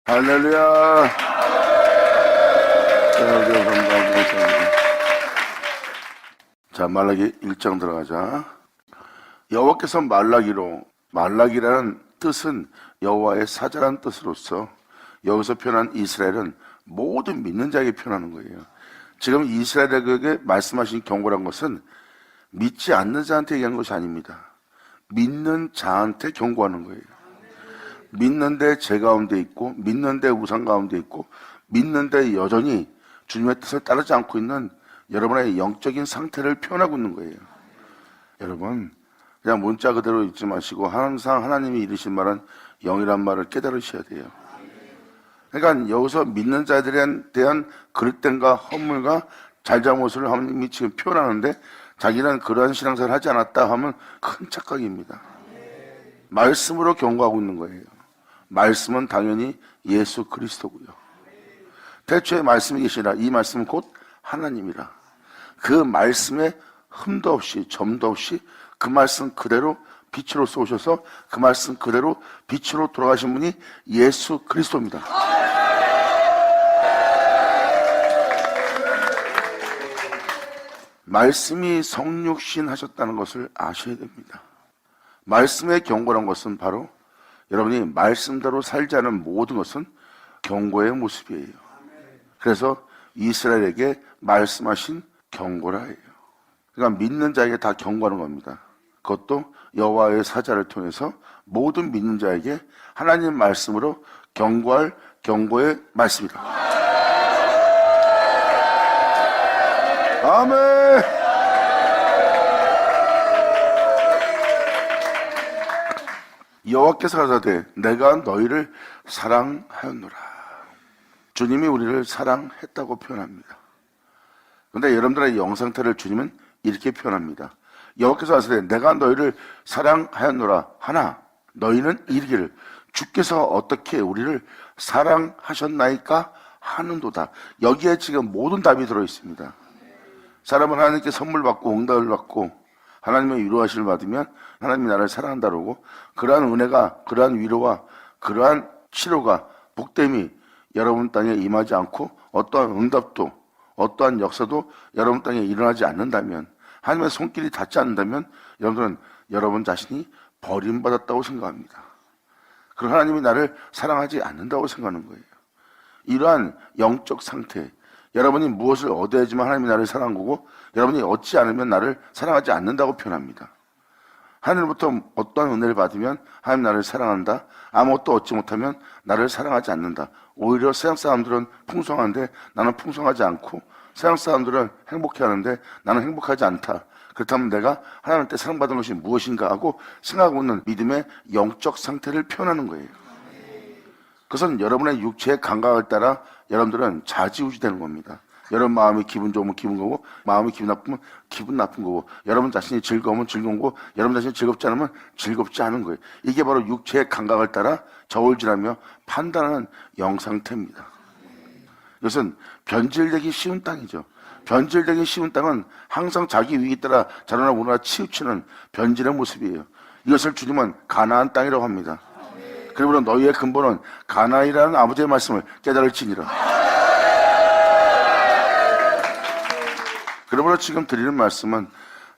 할렐루야. 자, 말라기 1장 들어가자. 여호와께서 말라기라는 뜻은 여호와의 사자라는 뜻으로서 여기서 표현한 이스라엘은 모든 믿는 자에게 표현하는 거예요. 지금 이스라엘에게 말씀하신 경고란 것은 믿지 않는 자한테 얘기한 것이 아닙니다. 믿는 자한테 경고하는 거예요. 믿는데 죄 가운데 있고, 믿는데 우상 가운데 있고, 믿는데 여전히 주님의 뜻을 따르지 않고 있는 여러분의 영적인 상태를 표현하고 있는 거예요. 여러분, 그냥 문자 그대로 읽지 마시고 항상 하나님이 이르신 말은 영이란 말을 깨달으셔야 돼요. 그러니까 여기서 믿는 자들에 대한 그릇됨과 허물과 잘잘못을 하나님이 지금 표현하는데, 자기는 그러한 신앙생활을 하지 않았다 하면 큰 착각입니다. 말씀으로 경고하고 있는 거예요. 말씀은 당연히 예수 그리스도고요. 태초에 말씀이 계시라. 이 말씀은 곧 하나님이라. 그 말씀에 흠도 없이 점도 없이 그 말씀 그대로 빛으로 쏘셔서 그 말씀 그대로 빛으로 돌아가신 분이 예수 그리스도입니다. 말씀이 성육신 하셨다는 것을 아셔야 됩니다. 말씀의 경고란 것은 바로 여러분이 말씀대로 살지 않은 모든 것은 경고의 모습이에요. 그래서 이스라엘에게 말씀하신 경고라 해요. 그러니까 믿는 자에게 다 경고하는 겁니다. 그것도 여호와의 사자를 통해서 모든 믿는 자에게 하나님 말씀으로 경고할 경고의 말씀이다. 아멘. 여호와께서 가라사대 내가 너희를 사랑하였노라. 주님이 우리를 사랑했다고 표현합니다. 그런데 여러분들의 영상태를 주님은 이렇게 표현합니다. 여호와께서 가라사대 내가 너희를 사랑하였노라 하나 너희는 이르기를 주께서 어떻게 우리를 사랑하셨나이까 하는도다. 여기에 지금 모든 답이 들어있습니다. 사람은 하나님께 선물 받고 응답을 받고 하나님의 위로하심을 받으면 하나님이 나를 사랑한다 그러고, 그러한 은혜가, 그러한 위로와 그러한 치료가, 복됨이 여러분 땅에 임하지 않고 어떠한 응답도 어떠한 역사도 여러분 땅에 일어나지 않는다면, 하나님의 손길이 닿지 않는다면 여러분들은 여러분 자신이 버림받았다고 생각합니다. 그럼 하나님이 나를 사랑하지 않는다고 생각하는 거예요. 이러한 영적 상태, 여러분이 무엇을 얻어야지만 하나님이 나를 사랑한 거고, 여러분이 얻지 않으면 나를 사랑하지 않는다고 표현합니다. 하늘부터 어떠한 은혜를 받으면 하나님 나를 사랑한다. 아무것도 얻지 못하면 나를 사랑하지 않는다. 오히려 세상 사람들은 풍성한데 나는 풍성하지 않고, 세상 사람들은 행복해하는데 나는 행복하지 않다. 그렇다면 내가 하나님한테 사랑받은 것이 무엇인가 하고 생각하고 있는 믿음의 영적 상태를 표현하는 거예요. 그것은 여러분의 육체의 감각을 따라 여러분들은 좌지우지 되는 겁니다. 여러분 마음이 기분 좋으면 기분 좋고, 마음이 기분 나쁘면 기분 나쁜 거고, 여러분 자신이 즐거우면 즐거운 거고, 여러분 자신이 즐겁지 않으면 즐겁지 않은 거예요. 이게 바로 육체의 감각을 따라 저울질하며 판단하는 영상태입니다. 이것은 변질되기 쉬운 땅이죠. 변질되기 쉬운 땅은 항상 자기 위에 따라 자라나 오나 치우치는 변질의 모습이에요. 이것을 주님은 가나안 땅이라고 합니다. 그러므로 너희의 근본은 가나안이라는 아버지의 말씀을 깨달을지니라. 그러므로 지금 드리는 말씀은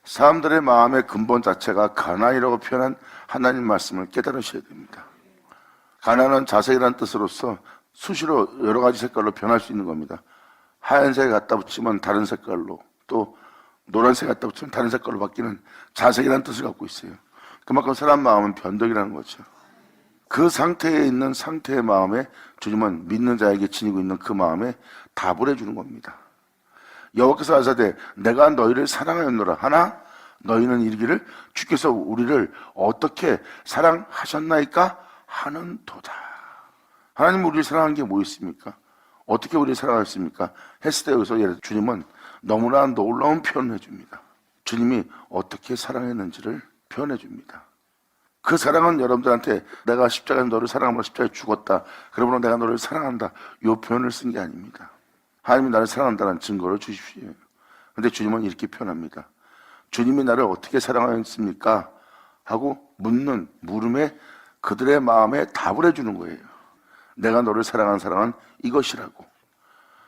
사람들의 마음의 근본 자체가 가나안이라고 표현한 하나님 말씀을 깨달으셔야 됩니다. 가나안은 자색이라는 뜻으로서 수시로 여러 가지 색깔로 변할 수 있는 겁니다. 하얀색 갖다 붙이면 다른 색깔로, 또 노란색 갖다 붙이면 다른 색깔로 바뀌는 자색이라는 뜻을 갖고 있어요. 그만큼 사람 마음은 변덕이라는 거죠. 그 상태에 있는 상태의 마음에 주님은 믿는 자에게 지니고 있는 그 마음에 답을 해주는 겁니다. 여호와께서 가라사대 내가 너희를 사랑하였노라 하나 너희는 이르기를 주께서 우리를 어떻게 사랑하셨나이까 하는도다. 하나님 우리를 사랑한 게 뭐 있습니까? 어떻게 우리를 사랑하셨습니까? 했을 때 여기서 주님은 너무나 놀라운 표현을 해줍니다. 주님이 어떻게 사랑했는지를 표현해 줍니다. 그 사랑은 여러분들한테 내가 십자가에 너를 사랑하므로 십자가에 죽었다, 그러므로 내가 너를 사랑한다, 이 표현을 쓴 게 아닙니다. 하나님이 나를 사랑한다는 증거를 주십시오. 그런데 주님은 이렇게 표현합니다. 주님이 나를 어떻게 사랑하였습니까? 하고 묻는 물음에 그들의 마음에 답을 해주는 거예요. 내가 너를 사랑한 사랑은 이것이라고.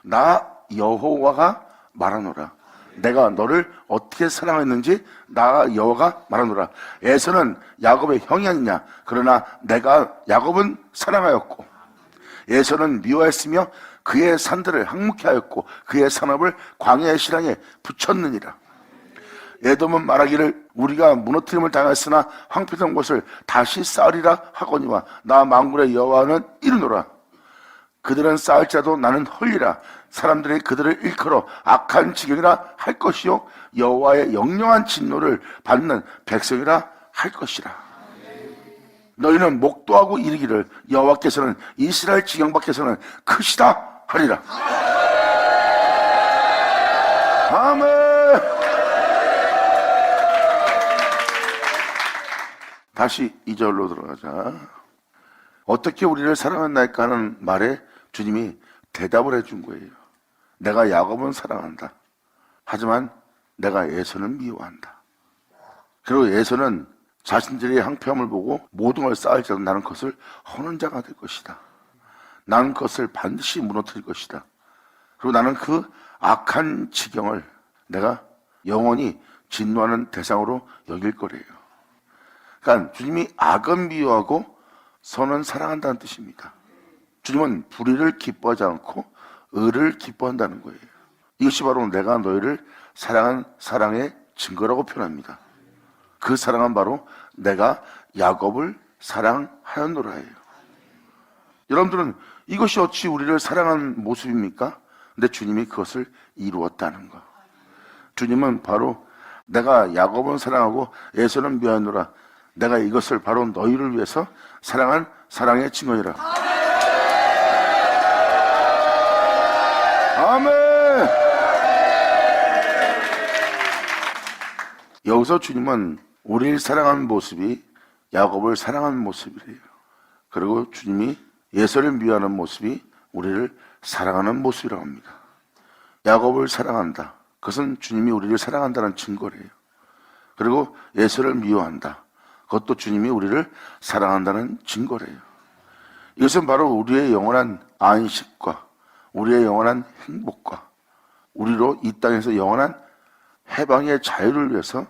나 여호와가 말하노라. 내가 너를 어떻게 사랑했는지 나 여호와가 말하노라. 에서는 야곱의 형이 아니냐. 그러나 내가 야곱은 사랑하였고 에서는 미워했으며 그의 산들을 항목케 하였고 그의 산업을 광야의 시랑에 붙였느니라. 에돔은 말하기를 우리가 무너뜨림을 당했으나 황폐된 곳을 다시 쌓으리라 하거니와 나 만군의 여호와는 이르노라. 그들은 쌓을지라도 나는 헐리라. 사람들이 그들을 일컬어 악한 지경이라 할 것이요 여호와의 영영한 진노를 받는 백성이라 할 것이라. 너희는 목도하고 이르기를 여호와께서는 이스라엘 지경 밖에서는 크시다 하리라. 아멘. 다시 2절로 들어가자. 어떻게 우리를 사랑한다니까 하는 말에 주님이 대답을 해준 거예요. 내가 야곱은 사랑한다. 하지만 내가 에서는 미워한다. 그리고 에서는 자신들의 항폐함을 보고 모든 걸 쌓을지라도 나는 그것을 허는 자가 될 것이다. 나는 그것을 반드시 무너뜨릴 것이다. 그리고 나는 그 악한 지경을 내가 영원히 진노하는 대상으로 여길 거래요. 그러니까 주님이 악은 미워하고 선은 사랑한다는 뜻입니다. 주님은 불의를 기뻐하지 않고 의를 기뻐한다는 거예요. 이것이 바로 내가 너희를 사랑한 사랑의 증거라고 표현합니다. 그 사랑은 바로 내가 야곱을 사랑하였노라예요. 여러분들은 이것이 어찌 우리를 사랑한 모습입니까? 근데 주님이 그것을 이루었다는 거. 주님은 바로 내가 야곱은 사랑하고 에서는 미워하노라. 내가 이것을 바로 너희를 위해서 사랑한 사랑의 증거이라. 아멘. 여기서 주님은 우리를 사랑한 모습이 야곱을 사랑한 모습이래요. 그리고 주님이 에서를 미워하는 모습이 우리를 사랑하는 모습이라고 합니다. 야곱을 사랑한다. 그것은 주님이 우리를 사랑한다는 증거래요. 그리고 에서를 미워한다. 그것도 주님이 우리를 사랑한다는 증거래요. 이것은 바로 우리의 영원한 안식과 우리의 영원한 행복과 우리로 이 땅에서 영원한 해방의 자유를 위해서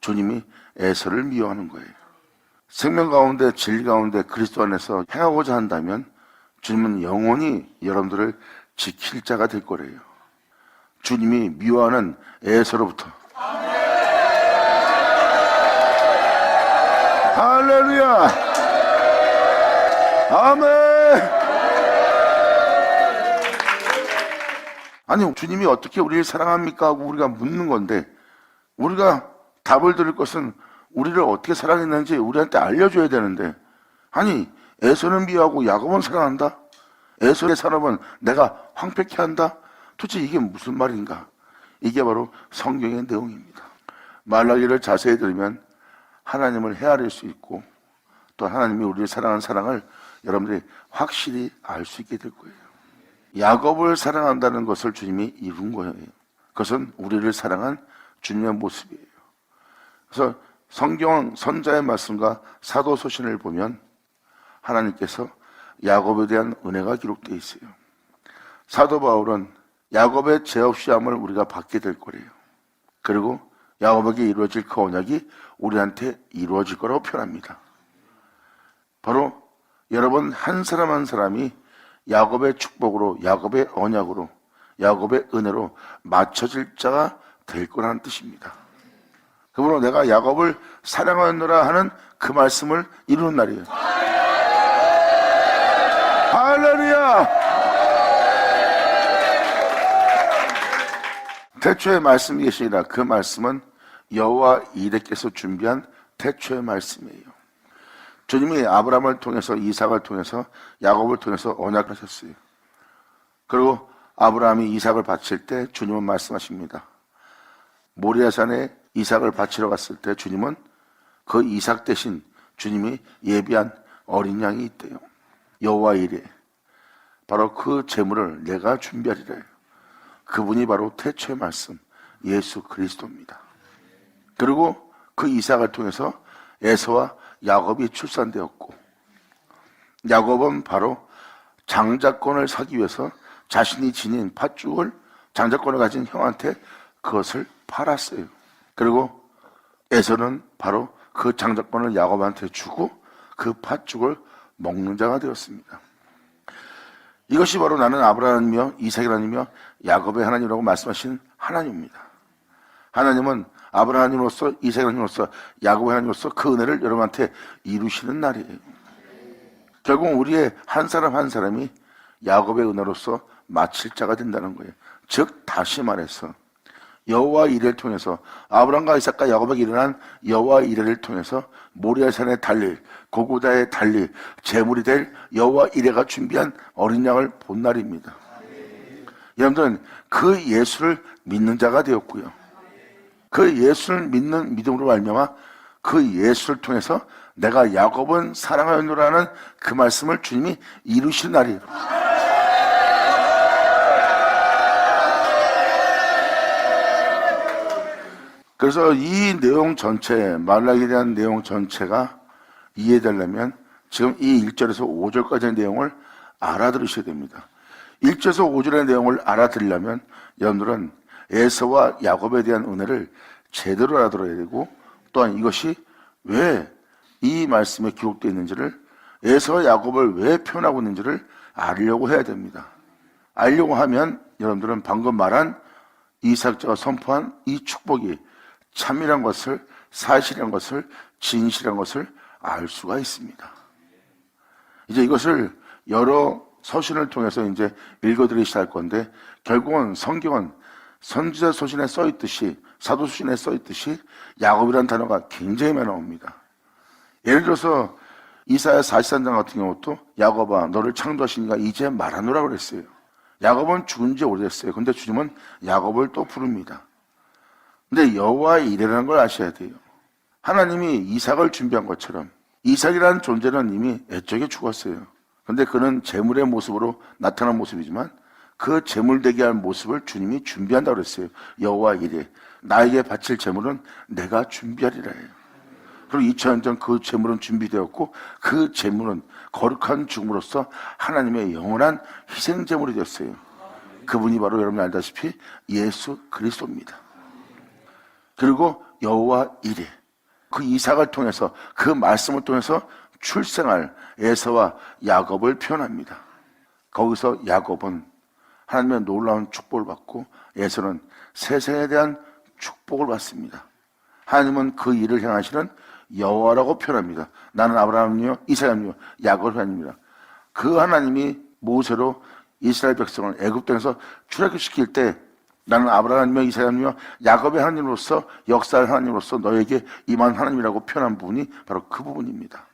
주님이 에서를 미워하는 거예요. 생명 가운데 진리 가운데 그리스도 안에서 행하고자 한다면 주님은 영원히 여러분들을 지킬 자가 될 거래요. 주님이 미워하는 에서로부터 할렐루야. 아멘. 아니 주님이 어떻게 우리를 사랑합니까 하고 우리가 묻는 건데 우리가 답을 들을 것은 우리를 어떻게 사랑했는지 우리한테 알려줘야 되는데 아니 에서는 미워하고 야곱은 사랑한다. 에서의 산업은 내가 황폐케 한다. 도대체 이게 무슨 말인가? 이게 바로 성경의 내용입니다. 말라기를 자세히 들으면 하나님을 헤아릴 수 있고 또 하나님이 우리를 사랑하는 사랑을 여러분들이 확실히 알 수 있게 될 거예요. 야곱을 사랑한다는 것을 주님이 이룬 거예요. 그것은 우리를 사랑한 주님의 모습이에요. 그래서 성경 선자의 말씀과 사도서신을 보면 하나님께서 야곱에 대한 은혜가 기록되어 있어요. 사도 바울은 야곱의 죄 없이 함을 우리가 받게 될 거래요. 그리고 야곱에게 이루어질 그 언약이 우리한테 이루어질 거라고 표현합니다. 바로 여러분 한 사람 한 사람이 야곱의 축복으로 야곱의 언약으로 야곱의 은혜로 맞춰질 자가 될 거라는 뜻입니다. 그러므로 내가 야곱을 사랑하노라 하는 그 말씀을 이루는 날이에요. 할렐루야. 태초의 말씀이 계시니라. 그 말씀은 여호와 이레께서 준비한 태초의 말씀이에요. 주님이 아브라함을 통해서 이삭을 통해서 야곱을 통해서 언약하셨어요. 그리고 아브라함이 이삭을 바칠 때 주님은 말씀하십니다. 모리아산에 이삭을 바치러 갔을 때 주님은 그 이삭 대신 주님이 예비한 어린 양이 있대요. 여호와 이레. 바로 그 제물을 내가 준비하리라. 그분이 바로 태초의 말씀 예수 그리스도입니다. 그리고 그 이삭을 통해서 에서와 야곱이 출산되었고 야곱은 바로 장자권을 사기 위해서 자신이 지닌 팥죽을 장자권을 가진 형한테 그것을 팔았어요. 그리고 에서는 바로 그 장자권을 야곱한테 주고 그 팥죽을 먹는 자가 되었습니다. 이것이 바로 나는 아브라함이며 이삭의 하나님이며 야곱의 하나님이라고 말씀하신 하나님입니다. 하나님은 아브라함으로서 이삭의 하나님으로서 야곱의 하나님으로서 그 은혜를 여러분한테 이루시는 날이에요. 결국 우리의 한 사람 한 사람이 야곱의 은혜로서 마칠 자가 된다는 거예요. 즉 다시 말해서 여호와 이레를 통해서 아브라함과 이삭과 야곱에게 일어난 여호와 이레를 통해서 모리아산에 달릴 고구다에 달릴 제물이 될 여호와 이레가 준비한 어린 양을 본 날입니다. 여러분들은 그 예수를 믿는 자가 되었고요. 그 예수를 믿는 믿음으로 말미암아 그 예수를 통해서 내가 야곱은 사랑하였노라는 그 말씀을 주님이 이루실 날이에요. 그래서 이 내용 전체, 말라기에 대한 내용 전체가 이해되려면 지금 이 1절에서 5절까지의 내용을 알아들으셔야 됩니다. 1절에서 5절의 내용을 알아들으려면 여러분들은 에서와 야곱에 대한 은혜를 제대로 알아들어야 되고, 또한 이것이 왜 이 말씀에 기록되어 있는지를, 에서와 야곱을 왜 표현하고 있는지를 알려고 해야 됩니다. 알려고 하면 여러분들은 방금 말한 이삭자가 선포한 이 축복이 참이란 것을, 사실이란 것을, 진실이란 것을 알 수가 있습니다. 이제 이것을 여러 서신을 통해서 이제 읽어드리셔야 할 건데, 결국은 성경은 선지자 서신에 써있듯이, 사도 서신에 써있듯이 야곱이라는 단어가 굉장히 많이 나옵니다. 예를 들어서 이사야 43장 같은 경우도 야곱아 너를 창조하시니가 이제 말하노라 그랬어요. 야곱은 죽은 지 오래됐어요. 근데 주님은 야곱을 또 부릅니다. 근데 여호와 이레라는 걸 아셔야 돼요. 하나님이 이삭을 준비한 것처럼 이삭이라는 존재는 이미 애적에 죽었어요. 근데 그는 제물의 모습으로 나타난 모습이지만 그 제물 되게 할 모습을 주님이 준비한다고 그랬어요. 여호와 이레, 나에게 바칠 제물은 내가 준비하리라 해요. 그리고 2000년 전 그 제물은 준비되었고 그 제물은 거룩한 죽음으로써 하나님의 영원한 희생 제물이 되었어요. 그분이 바로 여러분이 알다시피 예수 그리스도입니다. 그리고 여호와 이레, 그 이삭을 통해서 그 말씀을 통해서 출생할 에서와 야곱을 표현합니다. 거기서 야곱은 하나님의 놀라운 축복을 받고 에서는 세상에 대한 축복을 받습니다. 하나님은 그 일을 행하시는 여호와라고 표현합니다. 나는 아브라함이요 이삭이요 야곱의 하나님이라. 그 하나님이 모세로 이스라엘 백성을 애굽 땅에서 출애굽시킬 때 나는 아브라함이며 이삭이며 야곱의 하나님으로서 역사의 하나님으로서 너에게 임한 하나님이라고 표현한 부분이 바로 그 부분입니다.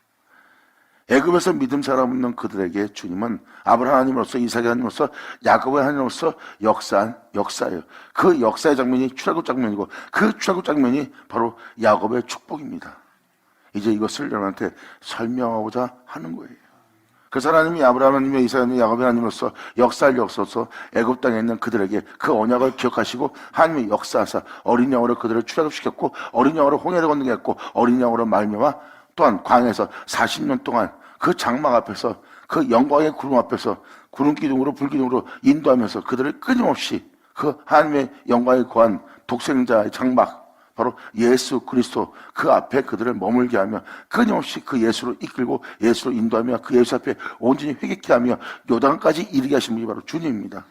애굽에서 믿음 살아있는 그들에게 주님은 아브라함 하나님으로서 이삭의 하나님으로서 야곱의 하나님으로서 역사한 역사예요. 그 역사의 장면이 출애굽 장면이고 그 출애굽 장면이 바로 야곱의 축복입니다. 이제 이것을 여러분한테 설명하고자 하는 거예요. 그래서 하나님이 아브라함 하나님이며 이삭 하나님이며 야곱의 하나님으로서 역사를 역사서 애굽 땅에 있는 그들에게 그 언약을 기억하시고 하나님이 역사하사 어린 양으로 그들을 출애굽시켰고 어린 양으로 홍해를 건너게 했고 어린 양으로 말미암아 또한 광야에서 40년 동안 그 장막 앞에서 그 영광의 구름 앞에서 구름 기둥으로 불 기둥으로 인도하면서 그들을 끊임없이 그 하나님의 영광에 거한 독생자의 장막 바로 예수 그리스도 그 앞에 그들을 머물게 하며 끊임없이 그 예수로 이끌고 예수로 인도하며 그 예수 앞에 온전히 회개케 하며 요단까지 이르게 하신 분이 바로 주님입니다.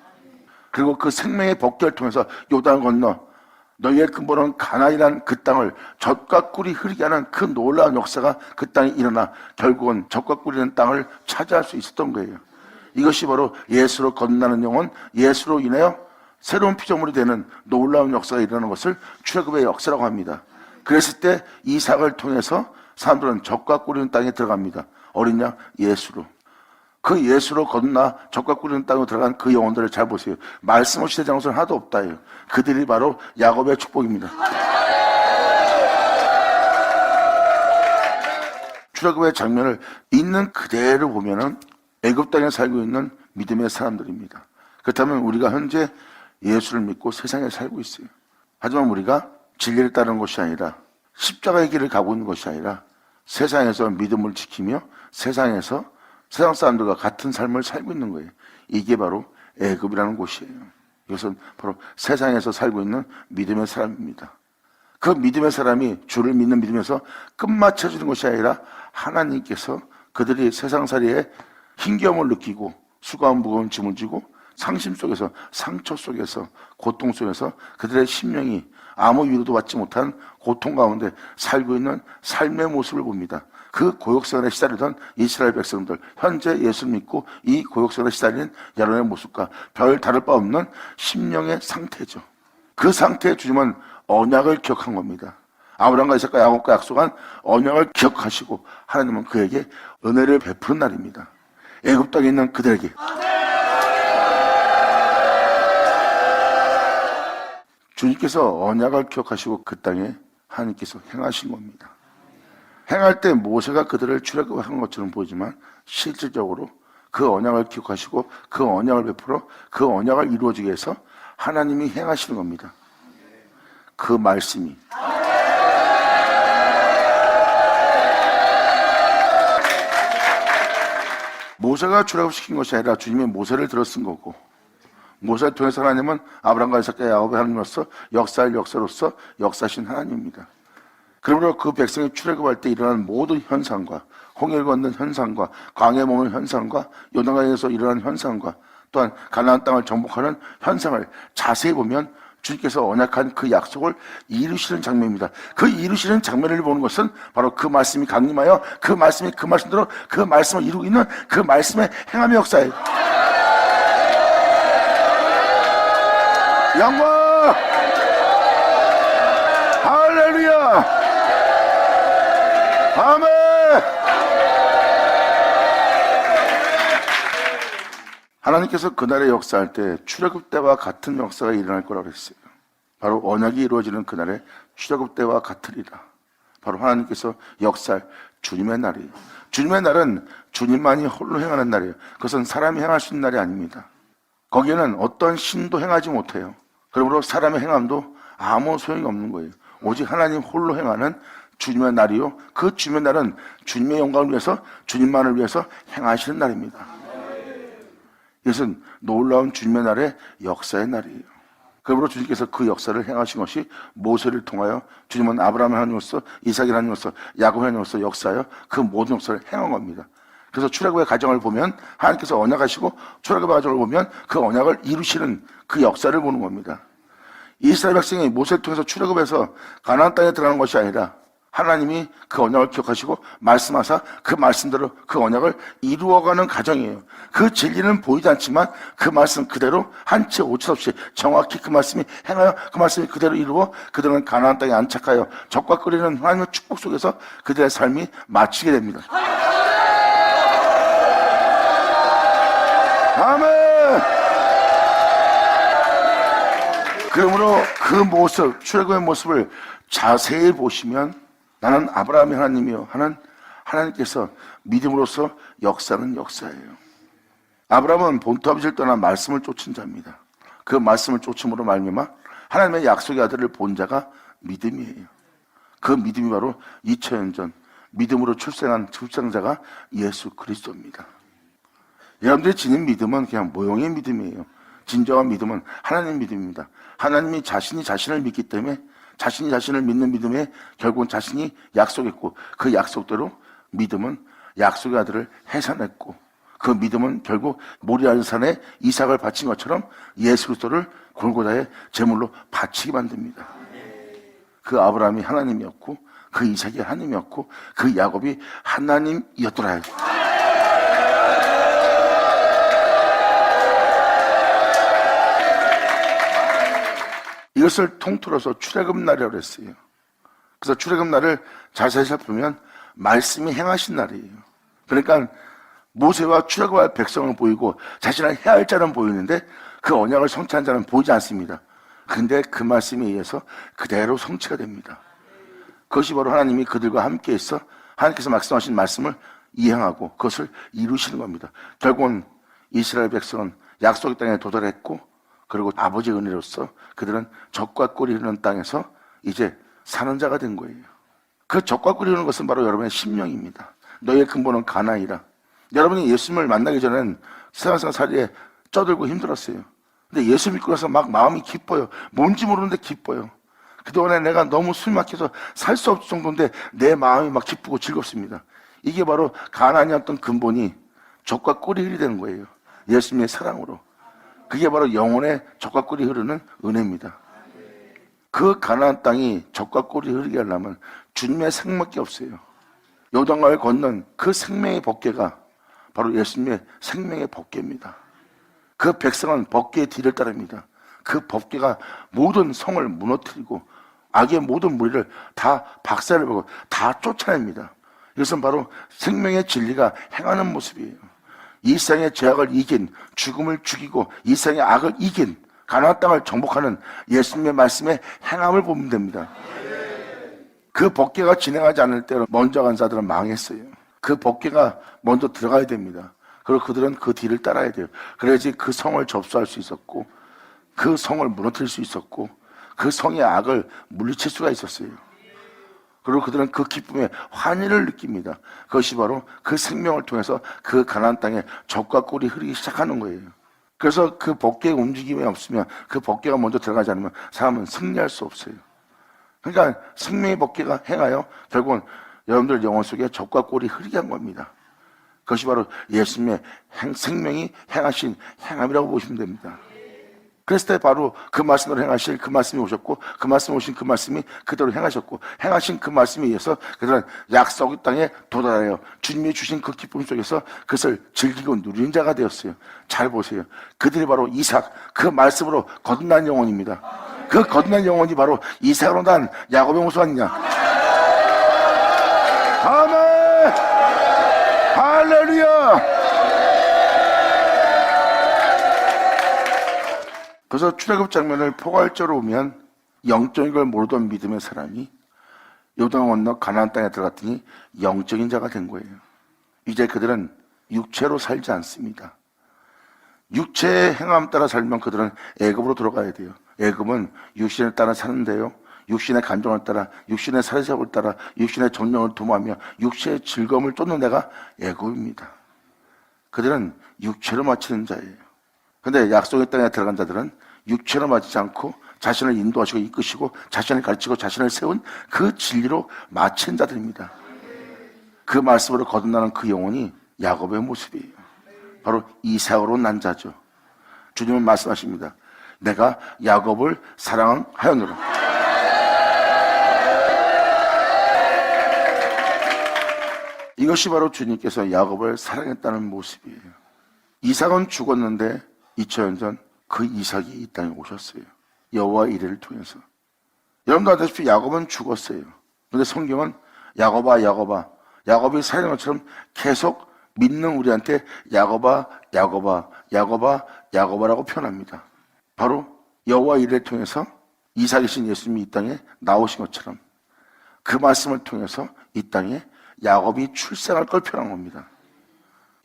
그리고 그 생명의 법궤를 통해서 요단 건너 너희의 근본은 가나안이라는 그 땅을 젖과 꿀이 흐르게 하는 그 놀라운 역사가 그 땅에 일어나 결국은 젖과 꿀이라는 땅을 차지할 수 있었던 거예요. 이것이 바로 예수로 건너는 영혼, 예수로 인하여 새로운 피조물이 되는 놀라운 역사가 일어나는 것을 출애굽의 역사라고 합니다. 그랬을 때 이삭을 통해서 사람들은 젖과 꿀이는 땅에 들어갑니다. 어린 양 예수로. 그 예수로 건너 젖과 꿀이는 땅으로 들어간 그 영혼들을 잘 보세요. 말씀 없이 되는 것은 하나도 없다요. 그들이 바로 야곱의 축복입니다. 출애굽의 장면을 있는 그대로 보면은 애굽 땅에 살고 있는 믿음의 사람들입니다. 그렇다면 우리가 현재 예수를 믿고 세상에 살고 있어요. 하지만 우리가 진리를 따르는 것이 아니라 십자가의 길을 가고 있는 것이 아니라 세상에서 믿음을 지키며 세상에서 세상 사람들과 같은 삶을 살고 있는 거예요. 이게 바로 애굽이라는 곳이에요. 이것은 바로 세상에서 살고 있는 믿음의 사람입니다. 그 믿음의 사람이 주를 믿는 믿음에서 끝마쳐지는 것이 아니라 하나님께서 그들이 세상살이에 힘겨움을 느끼고 수고한 무거운 짐을 지고 상심 속에서, 상처 속에서, 고통 속에서 그들의 심령이 아무 위로도 받지 못한 고통 가운데 살고 있는 삶의 모습을 봅니다. 그 고역생활에 시달리던 이스라엘 백성들, 현재 예수를 믿고 이 고역생활에 시달리는 여러분의 모습과 별 다를 바 없는 심령의 상태죠. 그 상태에 주님은 언약을 기억한 겁니다. 아브라함과 이삭과 야곱과 약속한 언약을 기억하시고 하나님은 그에게 은혜를 베푸는 날입니다. 애굽 땅에 있는 그들에게 주님께서 언약을 기억하시고 그 땅에 하나님께서 행하신 겁니다. 행할 때 모세가 그들을 출애굽한 것처럼 보이지만 실질적으로 그 언약을 기억하시고 그 언약을 베풀어 그 언약을 이루어지게 해서 하나님이 행하시는 겁니다. 그 말씀이 모세가 출애굽시킨 것이 아니라 주님이 모세를 들어 쓴 거고, 모세를 통해서 하나님은 아브라함과 이삭과 야곱의 하나님으로서 역사할 역사로서 역사하신 하나님입니다. 그러므로 그 백성이 출애굽할 때 일어난 모든 현상과 홍해를 건넌 현상과 광야에 머무는 현상과 요단강에서 일어난 현상과 또한 가나안 땅을 정복하는 현상을 자세히 보면 주님께서 언약한 그 약속을 이루시는 장면입니다. 그 이루시는 장면을 보는 것은 바로 그 말씀이 강림하여 그 말씀이 그 말씀대로 그 말씀을 이루고 있는 그 말씀의 행함의 역사예요. 영광! 할렐루야! 아멘! 하나님께서 그날의 역사할 때 출애굽 때와 같은 역사가 일어날 거라고 그랬어요. 바로 언약이 이루어지는 그날에 출애굽 때와 같으리라. 바로 하나님께서 역사할 주님의 날이에요. 주님의 날은 주님만이 홀로 행하는 날이에요. 그것은 사람이 행할 수 있는 날이 아닙니다. 거기에는 어떤 신도 행하지 못해요. 그러므로 사람의 행함도 아무 소용이 없는 거예요. 오직 하나님 홀로 행하는 주님의 날이요, 그 주님의 날은 주님의 영광을 위해서, 주님만을 위해서 행하시는 날입니다. 이것은 놀라운 주님의 날의 역사의 날이에요. 그러므로 주님께서 그 역사를 행하신 것이 모세를 통하여 주님은 아브라함의 하나님으로서, 이삭의 하나님으로서, 야곱의 하나님으로서 역사하여 그 모든 역사를 행한 겁니다. 그래서 출애굽의 과정을 보면 하나님께서 언약하시고, 출애굽의 과정을 보면 그 언약을 이루시는 그 역사를 보는 겁니다. 이스라엘 백성이 모세를 통해서 출애굽해서 가나안 땅에 들어가는 것이 아니라 하나님이 그 언약을 기억하시고 말씀하사 그 말씀대로 그 언약을 이루어가는 과정이에요. 그 진리는 보이지 않지만 그 말씀 그대로 한치 오차 없이 정확히 그 말씀이 행하여 그 말씀이 그대로 이루어 그들은 가나안 땅에 안착하여 적과 끓이는 하나님의 축복 속에서 그들의 삶이 마치게 됩니다. 아멘! 그러므로 그 모습, 출애굽의 모습을 자세히 보시면 나는 아브라함의 하나님이요 하는 하나님께서 믿음으로써 역사는 역사예요. 아브라함은 본토 아버지를 떠나 말씀을 쫓은 자입니다. 그 말씀을 쫓음으로 말미암아 하나님의 약속의 아들을 본 자가 믿음이에요. 그 믿음이 바로 2000년 전 믿음으로 출생한 출생자가 예수 그리스도입니다. 여러분들이 지닌 믿음은 그냥 모형의 믿음이에요. 진정한 믿음은 하나님 믿음입니다. 하나님이 자신이 자신을 믿기 때문에 자신이 자신을 믿는 믿음에 결국은 자신이 약속했고 그 약속대로 믿음은 약속의 아들을 해산했고 그 믿음은 결국 모리아 산에 이삭을 바친 것처럼 예수 그리스도를 골고다의 제물로 바치게 만듭니다. 그 아브라함이 하나님이었고 그 이삭이 하나님이었고 그 야곱이 하나님이었더라. 이것을 통틀어서 출애굽 날이라고 했어요. 그래서 출애굽 날을 자세히 살펴보면 말씀이 행하신 날이에요. 그러니까 모세와 출애굽할 백성은 보이고 자신을 해야 할 자는 보이는데 그 언약을 성취한 자는 보이지 않습니다. 근데 그 말씀에 의해서 그대로 성취가 됩니다. 그것이 바로 하나님이 그들과 함께 있어 하나님께서 말씀하신 말씀을 이행하고 그것을 이루시는 겁니다. 결국은 이스라엘 백성은 약속의 땅에 도달했고 그리고 아버지의 은혜로서 그들은 젖과 꿀이 흐르는 땅에서 이제 사는 자가 된 거예요. 그 젖과 꿀이 흐르는 것은 바로 여러분의 심령입니다. 너희의 근본은 가나이라. 여러분이 예수님을 만나기 전엔 세상살이에 쪄들고 힘들었어요. 근데 예수 믿고 나서 막 마음이 기뻐요. 뭔지 모르는데 기뻐요. 그동안에 내가 너무 숨 막혀서 살 수 없을 정도인데 내 마음이 막 기쁘고 즐겁습니다. 이게 바로 가나안이었던 근본이 젖과 꿀이 흘이 되는 거예요. 예수님의 사랑으로. 그게 바로 영혼의 젖과 꿀이 흐르는 은혜입니다. 그 가나안 땅이 젖과 꿀이 흐르게 하려면 주님의 생명밖에 없어요. 요단강을 건넌 그 생명의 법궤가 바로 예수님의 생명의 법궤입니다. 그 백성은 법궤의 뒤를 따릅니다. 그 법궤가 모든 성을 무너뜨리고 악의 모든 무리를 다 박살내고 다 쫓아냅니다. 이것은 바로 생명의 진리가 행하는 모습이에요. 이 세상의 죄악을 이긴, 죽음을 죽이고 이 세상의 악을 이긴 가나안 땅을 정복하는 예수님의 말씀에 행함을 보면 됩니다. 그 법궤가 진행하지 않을 때 먼저 간 자들은 망했어요. 그 법궤가 먼저 들어가야 됩니다. 그리고 그들은 그 뒤를 따라야 돼요. 그래야지 그 성을 접수할 수 있었고 그 성을 무너뜨릴 수 있었고 그 성의 악을 물리칠 수가 있었어요. 그리고 그들은 그 기쁨에 환희를 느낍니다. 그것이 바로 그 생명을 통해서 그 가나안 땅에 젖과 꿀이 흐르기 시작하는 거예요. 그래서 그 법궤의 움직임이 없으면, 그 법궤가 먼저 들어가지 않으면 사람은 승리할 수 없어요. 그러니까 생명의 법궤가 행하여 결국은 여러분들 영혼 속에 젖과 꿀이 흐르게 한 겁니다. 그것이 바로 예수님의 생명이 행하신 행함이라고 보시면 됩니다. 그랬을 때 바로 그 말씀으로 행하실 그 말씀이 오셨고, 그 말씀 오신 그 말씀이 그대로 행하셨고, 행하신 그 말씀에 의해서 그들은 약속의 땅에 도달하여 주님이 주신 그 기쁨 속에서 그것을 즐기고 누리는 자가 되었어요. 잘 보세요. 그들이 바로 이삭, 그 말씀으로 거듭난 영혼입니다. 그 거듭난 영혼이 바로 이삭으로 난 야곱의 모습 아니냐. 아멘! 할렐루야! 그래서 출애굽 장면을 포괄적으로 보면 영적인 걸 모르던 믿음의 사람이 요단 건너 가나안 땅에 들어갔더니 영적인 자가 된 거예요. 이제 그들은 육체로 살지 않습니다. 육체의 행함 따라 살면 그들은 애굽으로 들어가야 돼요. 애굽은 육신을 따라 사는데요, 육신의 감정을 따라, 육신의 사회적을 따라, 육신의 정령을 도모하며 육체의 즐거움을 쫓는 데가 애굽입니다. 그들은 육체로 마치는 자예요. 근데 약속의 땅에 들어간 자들은 육체로 맞지 않고 자신을 인도하시고 이끄시고 자신을 가르치고 자신을 세운 그 진리로 마친 자들입니다. 그 말씀으로 거듭나는 그 영혼이 야곱의 모습이에요. 바로 이삭으로 난 자죠. 주님은 말씀하십니다. 내가 야곱을 사랑하였노라. 이것이 바로 주님께서 야곱을 사랑했다는 모습이에요. 이삭은 죽었는데 2000년 전 그 이삭이 이 땅에 오셨어요. 여호와 이레를 통해서. 여러분도 아시다시피 야곱은 죽었어요. 그런데 성경은 야곱아 야곱아, 야곱이 살아있는 것처럼 계속 믿는 우리한테 야곱아 야곱아 야곱아 야곱아라고 표현합니다. 바로 여호와 이레를 통해서 이삭이신 예수님이 이 땅에 나오신 것처럼 그 말씀을 통해서 이 땅에 야곱이 출생할 걸 표현한 겁니다.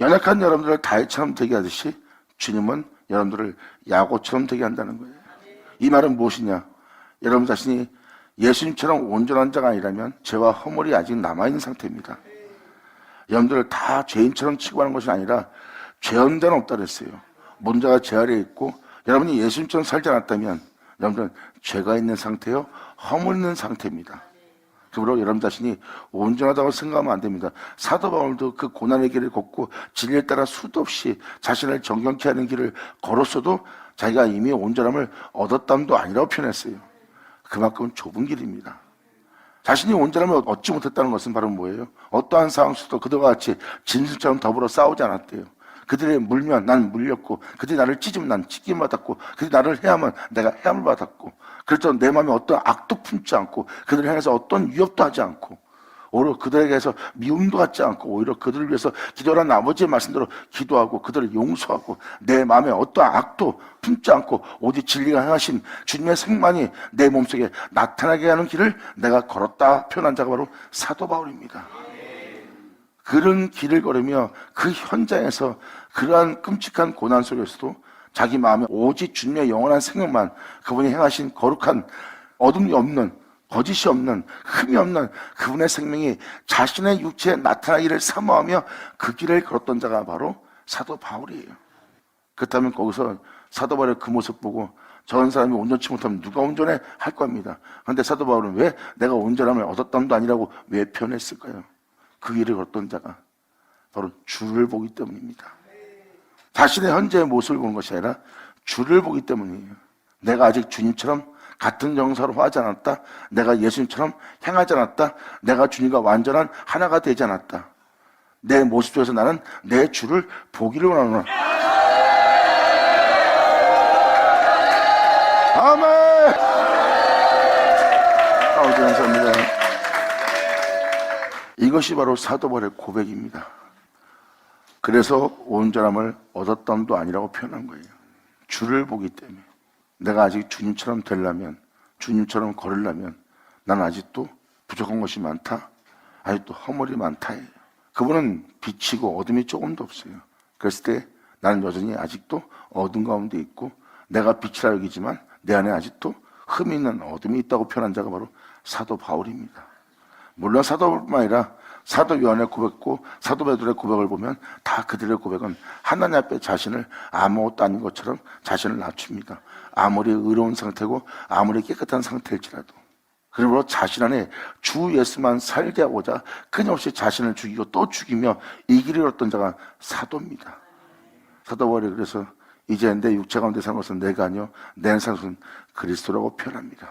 연약한 여러분들을 다윗처럼 되게 하듯이 주님은 여러분들을 야곱처럼 되게 한다는 거예요. 이 말은 무엇이냐? 여러분 자신이 예수님처럼 온전한 자가 아니라면 죄와 허물이 아직 남아있는 상태입니다. 여러분들을 다 죄인처럼 취급하는 것이 아니라 죄한 자는 없다 그랬어요. 모든 자가 죄 아래에 있고, 여러분이 예수님처럼 살지 않았다면 여러분들은 죄가 있는 상태요, 허물 있는 상태입니다. 그러므로 여러분 자신이 온전하다고 생각하면 안 됩니다. 사도 바울도 그 고난의 길을 걷고 진리에 따라 수도 없이 자신을 정경케 하는 길을 걸었어도 자기가 이미 온전함을 얻었담도 아니라고 표현했어요. 그만큼 좁은 길입니다. 자신이 온전함을 얻지 못했다는 것은 바로 뭐예요? 어떠한 상황 속도 그들과 같이 짐승처럼 더불어 싸우지 않았대요. 그들이 물면 난 물렸고, 그들이 나를 찢으면 난 찢김을 받았고, 그들이 나를 해하면 내가 해함을 받았고, 그래서 내 마음에 어떤 악도 품지 않고, 그들을 향해서 어떤 위협도 하지 않고, 오히려 그들에게서 미움도 갖지 않고, 오히려 그들을 위해서 기도하는 아버지의 말씀대로 기도하고 그들을 용서하고, 내 마음에 어떤 악도 품지 않고 오직 진리가 행하신 주님의 생만이 내 몸속에 나타나게 하는 길을 내가 걸었다 표현한 자가 바로 사도 바울입니다. 그런 길을 걸으며 그 현장에서 그러한 끔찍한 고난 속에서도 자기 마음에 오직 주님의 영원한 생명만, 그분이 행하신 거룩한 어둠이 없는 거짓이 없는, 흠이 없는 그분의 생명이 자신의 육체에 나타나기를 사모하며 그 길을 걸었던 자가 바로 사도 바울이에요. 그렇다면 거기서 사도 바울의 그 모습 보고 저런 사람이 온전치 못하면 누가 온전해? 할 겁니다. 그런데 사도 바울은 왜 내가 온전함을 얻었담도 아니라고 왜 표현했을까요? 그 길을 걸었던 자가 바로 주를 보기 때문입니다. 자신의 현재의 모습을 보는 것이 아니라 주를 보기 때문이에요. 내가 아직 주님처럼 같은 정서로 하지 않았다. 내가 예수님처럼 행하지 않았다. 내가 주님과 완전한 하나가 되지 않았다. 내 모습 속에서 나는 내 주를 보기를 원하노라. 아멘. 아버지 감사합니다. 이것이 바로 사도 바울의 고백입니다. 그래서 온전함을 얻었담도 아니라고 표현한 거예요. 주를 보기 때문에. 내가 아직 주님처럼 되려면, 주님처럼 걸으려면 난 아직도 부족한 것이 많다. 아직도 허물이 많다예요. 그분은 빛이고 어둠이 조금도 없어요. 그랬을 때 나는 여전히 아직도 어둠 가운데 있고 내가 빛이라 여기지만 내 안에 아직도 흠이 있는 어둠이 있다고 표현한 자가 바로 사도 바울입니다. 물론 사도 바울뿐만 아니라 사도 요한의 고백고 사도 베드로의 고백을 보면 다 그들의 고백은 하나님 앞에 자신을 아무것도 아닌 것처럼 자신을 낮춥니다. 아무리 의로운 상태고 아무리 깨끗한 상태일지라도. 그리고 자신 안에 주 예수만 살게 하고자 끊임없이 자신을 죽이고 또 죽이며 이 길을 걸었던 자가 사도입니다. 사도 바울이 그래서 이제 내 육체 가운데 사는 것은 내가 아니요 내 사는 것은 그리스도라고 표현합니다.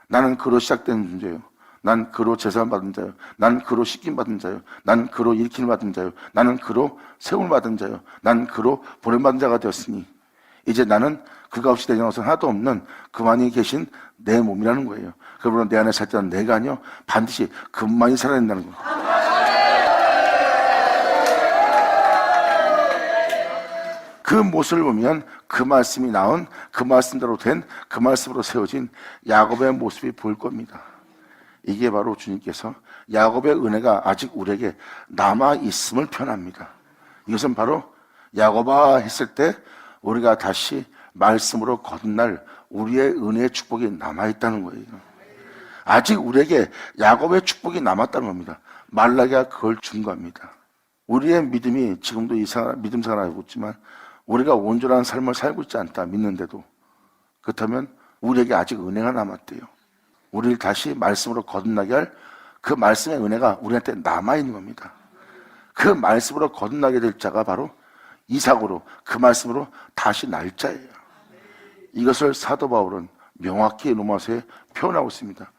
나는 그로 시작된 존재예요. 난 그로 제사함 받은 자요. 난 그로 씻김 받은 자요. 난 그로 일으킴 받은 자요. 나는 그로 세움을 받은 자요. 난 그로 보냄받은 자가 되었으니 이제 나는 그가 없이 되는 것은 하나도 없는 그만이 계신 내 몸이라는 거예요. 그러므로 내 안에 살 때는 내가 아니요 반드시 그만이 살아야 된다는 거예요. 그 모습을 보면 그 말씀이 나온 그 말씀대로 된 그 말씀으로 세워진 야곱의 모습이 보일 겁니다. 이게 바로 주님께서 야곱의 은혜가 아직 우리에게 남아있음을 표현합니다. 이것은 바로 야곱아 했을 때 우리가 다시 말씀으로 거듭날 우리의 은혜의 축복이 남아있다는 거예요. 아직 우리에게 야곱의 축복이 남았다는 겁니다. 말라기가 그걸 증거합니다. 우리의 믿음이 지금도 믿음 생활하고 있지만 우리가 온전한 삶을 살고 있지 않다 믿는데도 그렇다면 우리에게 아직 은혜가 남았대요. 우리를 다시 말씀으로 거듭나게 할 그 말씀의 은혜가 우리한테 남아있는 겁니다. 그 말씀으로 거듭나게 될 자가 바로 이삭으로 그 말씀으로 다시 날 자예요. 이것을 사도 바울은 명확히 로마서에 표현하고 있습니다.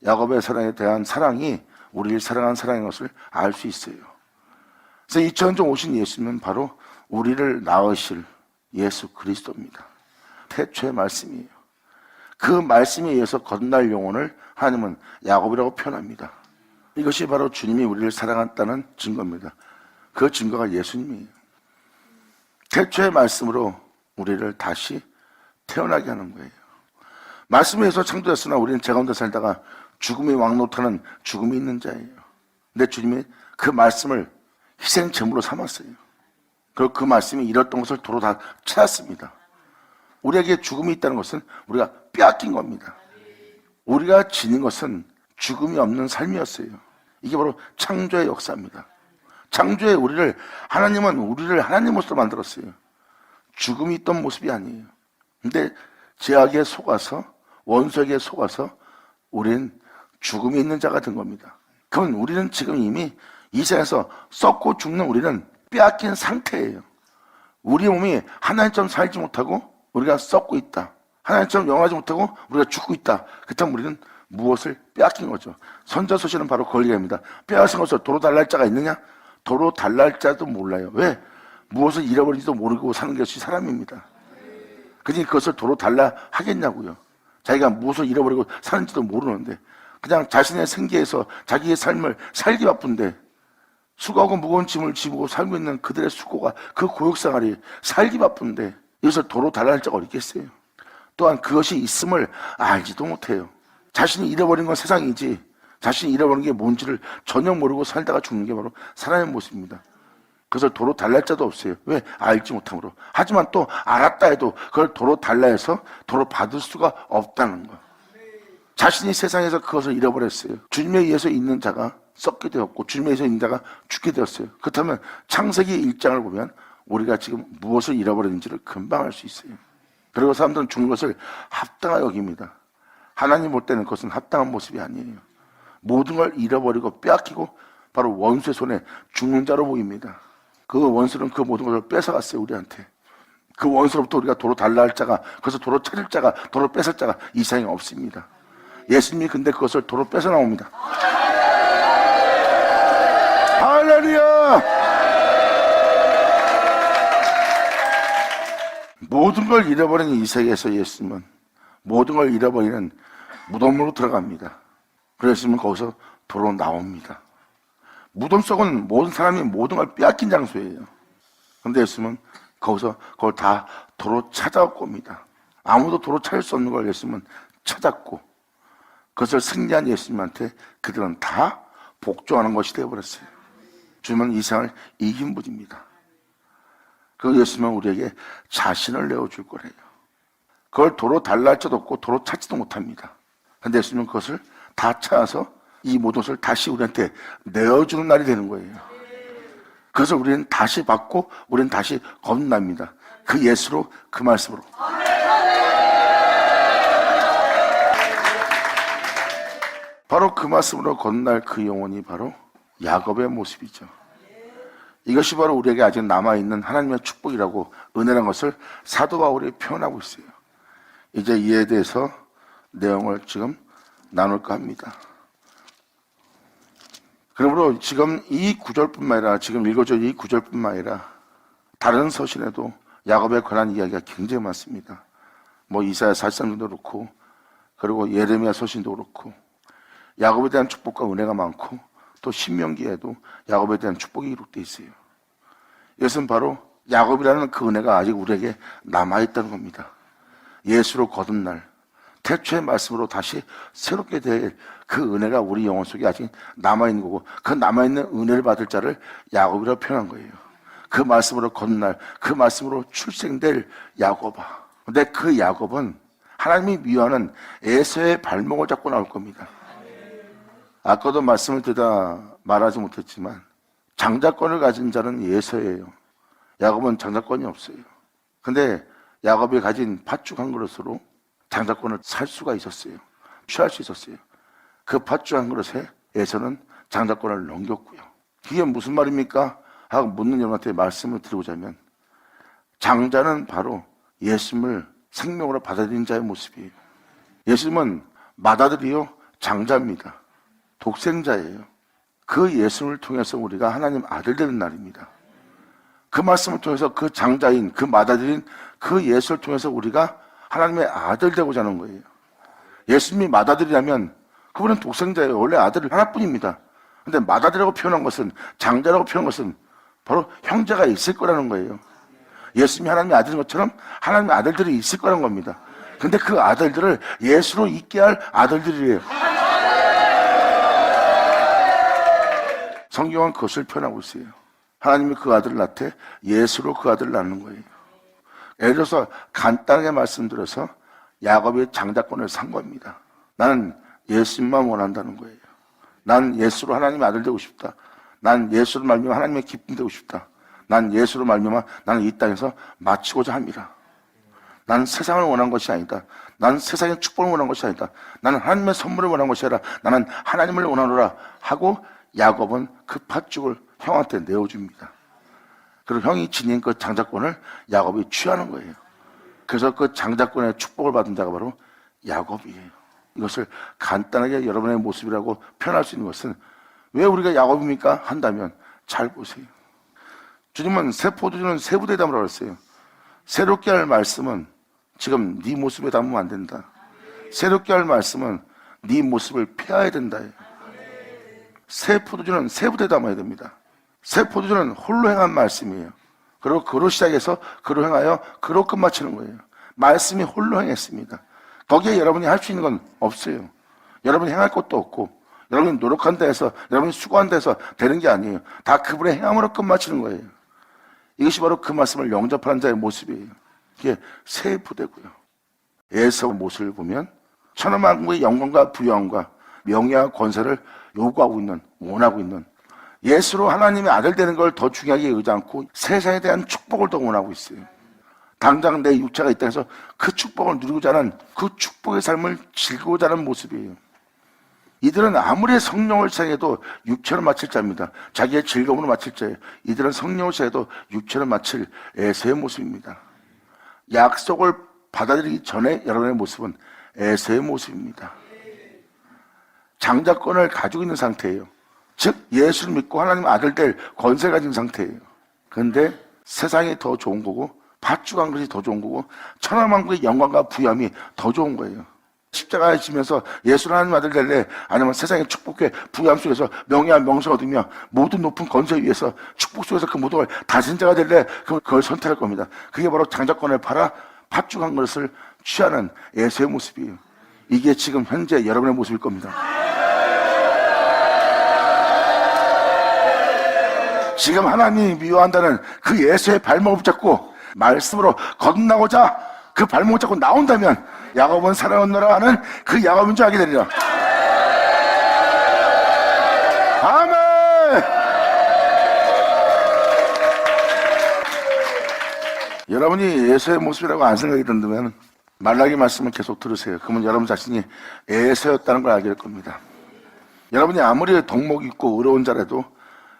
야곱의 사랑에 대한 사랑이 우리를 사랑한 사랑인 것을 알 수 있어요. 그래서 2000년 전 오신 예수님은 바로 우리를 낳으실 예수 그리스도입니다. 태초의 말씀이에요. 그 말씀에 의해서 거듭날 영혼을 하나님은 야곱이라고 표현합니다. 이것이 바로 주님이 우리를 사랑한다는 증거입니다. 그 증거가 예수님이에요. 태초의 말씀으로 우리를 다시 태어나게 하는 거예요. 말씀에 의해서 창조됐으나 우리는 제 가운데 살다가 죽음이 왕노타는 죽음이 있는 자예요. 근데 주님이 그 말씀을 희생 제물로 삼았어요. 그리고 그 말씀이 잃었던 것을 도로 다 찾았습니다. 우리에게 죽음이 있다는 것은 우리가 빼앗긴 겁니다. 우리가 지닌 것은 죽음이 없는 삶이었어요. 이게 바로 창조의 역사입니다. 창조의 하나님은 우리를 하나님 모습으로 만들었어요. 죽음이 있던 모습이 아니에요. 근데 죄악에 속아서 원수에게 속아서 우리는 죽음이 있는 자가 된 겁니다. 그러면 우리는 지금 이미 이 세상에서 썩고 죽는 우리는 빼앗긴 상태예요. 우리 몸이 하나님처럼 살지 못하고 우리가 썩고 있다. 하나님처럼 영하지 못하고 우리가 죽고 있다. 그렇다면 우리는 무엇을 빼앗긴 거죠. 선자소시는 바로 그걸 얘기합니다. 빼앗은 것을 도로 달랄 자가 있느냐? 도로 달랄 자도 몰라요. 왜? 무엇을 잃어버린지도 모르고 사는 것이 사람입니다. 그러니 그것을 도로 달라 하겠냐고요. 자기가 무엇을 잃어버리고 사는지도 모르는데 그냥 자신의 생계에서 자기의 삶을 살기 바쁜데 수고하고 무거운 짐을 지고 살고 있는 그들의 수고가 그 고역생활이 살기 바쁜데 이것을 도로 달랄 자가 어디 있겠어요. 또한 그것이 있음을 알지도 못해요. 자신이 잃어버린 건 세상이지 자신이 잃어버린 게 뭔지를 전혀 모르고 살다가 죽는 게 바로 사람의 모습입니다. 그것을 도로 달랄 자도 없어요. 왜? 알지 못함으로. 하지만 또 알았다 해도 그걸 도로 달라 해서 도로 받을 수가 없다는 거. 자신이 세상에서 그것을 잃어버렸어요. 주님에 의해서 있는 자가 썩게 되었고 주님에 의해서 있는 자가 죽게 되었어요. 그렇다면 창세기 1장을 보면 우리가 지금 무엇을 잃어버렸는지를 금방 알 수 있어요. 그리고 사람들은 죽는 것을 합당하게 여깁니다. 하나님 볼 때는 그것은 합당한 모습이 아니에요. 모든 걸 잃어버리고 빼앗기고 바로 원수의 손에 죽는 자로 보입니다. 그 원수는 그 모든 것을 뺏어갔어요. 우리한테. 그 원수로부터 우리가 도로 달라 할 자가, 그래서 도로 찾을 자가, 도로 뺏을 자가 이 세상에 없습니다. 예수님이 근데 그것을 도로 뺏어 나옵니다. 할렐루야! 모든 걸 잃어버린 이 세계에서 예수님은 모든 걸 잃어버리는 무덤으로 들어갑니다. 그래서 예수님은 거기서 도로 나옵니다. 무덤 속은 모든 사람이 모든 걸 빼앗긴 장소예요. 그런데 예수님은 거기서 그걸 다 도로 찾아왔고 옵니다. 아무도 도로 찾을 수 없는 걸 예수님은 찾았고 그것을 승리한 예수님한테 그들은 다 복종하는 것이 되어버렸어요. 주님은 이 세상을 이긴 분입니다. 그 예수님은 우리에게 자신을 내어줄 거래요. 그걸 도로 달라 할 자도 없고 도로 찾지도 못합니다. 그런데 예수님은 그것을 다 찾아서 이 모든 것을 다시 우리한테 내어주는 날이 되는 거예요. 그래서 우리는 다시 받고 우리는 다시 거듭납니다. 그 예수로, 그 말씀으로. 바로 그 말씀으로 거듭날 그 영혼이 바로 야곱의 모습이죠. 이것이 바로 우리에게 아직 남아있는 하나님의 축복이라고 은혜라는 것을 사도 바울이 표현하고 있어요. 이제 이에 대해서 내용을 지금 나눌까 합니다. 그러므로 지금 이 구절뿐만 아니라 지금 읽어준 이 구절뿐만 아니라 다른 서신에도 야곱에 관한 이야기가 굉장히 많습니다. 뭐 이사야 43장도 그렇고 그리고 예레미야 서신도 그렇고 야곱에 대한 축복과 은혜가 많고 또 신명기에도 야곱에 대한 축복이 기록되어 있어요. 이것은 바로 야곱이라는 그 은혜가 아직 우리에게 남아있다는 겁니다. 예수로 거듭날 태초의 말씀으로 다시 새롭게 될 그 은혜가 우리 영혼 속에 아직 남아있는 거고 그 남아있는 은혜를 받을 자를 야곱이라고 표현한 거예요. 그 말씀으로 거듭날 그 말씀으로 출생될 야곱아. 근데 그 야곱은 하나님이 미워하는 에서의 발목을 잡고 나올 겁니다. 아까도 말씀을 드다 말하지 못했지만 장자권을 가진 자는 에서예요. 야곱은 장자권이 없어요. 근데 야곱이 가진 팥죽 한 그릇으로 장자권을 살 수가 있었어요. 취할 수 있었어요. 그 팥죽 한 그릇에 에서는 장자권을 넘겼고요. 그게 무슨 말입니까? 하고 묻는 여러분한테 말씀을 드리고자면 장자는 바로 예수님을 생명으로 받아들인 자의 모습이에요. 예수님은 맏아들이요 장자입니다. 독생자예요. 그 예수를 통해서 우리가 하나님 아들 되는 날입니다. 그 말씀을 통해서 그 장자인 그 맏아들인 그 예수를 통해서 우리가 하나님의 아들 되고자 하는 거예요. 예수님이 맏아들이라면 그분은 독생자예요. 원래 아들 하나뿐입니다. 근데 맏아들이라고 표현한 것은 장자라고 표현한 것은 바로 형제가 있을 거라는 거예요. 예수님이 하나님의 아들인 것처럼 하나님의 아들들이 있을 거라는 겁니다. 근데 그 아들들을 예수로 있게 할 아들들이에요. 성경은 그것을 표현하고 있어요. 하나님이 그 아들을 낳되 예수로 그 아들을 낳는 거예요. 예를 들어서 간단하게 말씀드려서 야곱이 장자권을 산 겁니다. 나는 예수님만 원한다는 거예요. 난 예수로 하나님의 아들 되고 싶다. 난 예수로 말미암아 하나님의 기쁨 되고 싶다. 난 예수로 말미암아 나는 이 땅에서 마치고자 합니다. 나는 세상을 원한 것이 아니다. 나는 세상의 축복을 원한 것이 아니다. 나는 하나님의 선물을 원한 것이 아니라 나는 하나님을 원하노라 하고 야곱은 그 팥죽을 형한테 내어줍니다. 그리고 형이 지닌 그 장자권을 야곱이 취하는 거예요. 그래서 그 장자권의 축복을 받은 자가 바로 야곱이에요. 이것을 간단하게 여러분의 모습이라고 표현할 수 있는 것은 왜 우리가 야곱입니까? 한다면 잘 보세요. 주님은 새 포도주는 새 부대에 담으라고 했어요. 새롭게 할 말씀은 지금 네 모습에 담으면 안 된다. 새롭게 할 말씀은 네 모습을 폐하야 된다. 새 포도주는 새 부대에 담아야 됩니다. 새 포도주는 홀로 행한 말씀이에요. 그리고 그로 시작해서 그로 행하여 그로 끝마치는 거예요. 말씀이 홀로 행했습니다. 거기에 여러분이 할 수 있는 건 없어요. 여러분이 행할 것도 없고 여러분이 노력한다 해서 여러분이 수고한다 해서 되는 게 아니에요. 다 그분의 행함으로 끝마치는 거예요. 이것이 바로 그 말씀을 영접하는 자의 모습이에요. 이게 새 부대고요. 에서 모습을 보면 천하만국의 영광과 부여함과 명예와 권세를 요구하고 있는, 원하고 있는, 예수로 하나님의 아들 되는 걸 더 중요하게 여기지 않고 세상에 대한 축복을 더 원하고 있어요. 당장 내 육체가 있다 해서 그 축복을 누리고자 하는, 그 축복의 삶을 즐기고자 하는 모습이에요. 이들은 아무리 성령을 사용해도 육체를 마칠 자입니다. 자기의 즐거움으로 마칠 자예요. 이들은 성령을 사용해도 육체를 마칠 에서의 모습입니다. 약속을 받아들이기 전에 여러분의 모습은 에서의 모습입니다. 장자권을 가지고 있는 상태예요. 즉 예수를 믿고 하나님 아들 될 권세를 가진 상태예요. 그런데 세상이 더 좋은 거고 팥죽한 것이 더 좋은 거고 천하만국의 영광과 부여함이 더 좋은 거예요. 십자가에 지면서 예수를 하나님 아들 될래, 아니면 세상의 축복의 부여함 속에서 명예와 명성을 얻으며 모든 높은 권세 위에서 축복 속에서 그 모든 걸 다스린 자가 될래, 그걸 선택할 겁니다. 그게 바로 장자권을 팔아 팥죽한 것을 취하는 예수의 모습이에요. 이게 지금 현재 여러분의 모습일 겁니다. 지금 하나님이 미워한다는 그 예수의 발목을 붙잡고 말씀으로 거듭나고자 그 발목을 잡고 나온다면 야곱은 사랑하노라 하는 그 야곱인 줄 알게 되리라. 아멘. 여러분이 예수의 모습이라고 안 생각이 든다면 말라기 말씀을 계속 들으세요. 그러면 여러분 자신이 예수였다는 걸 알게 될 겁니다. 여러분이 아무리 덕목 있고 의로운 자라도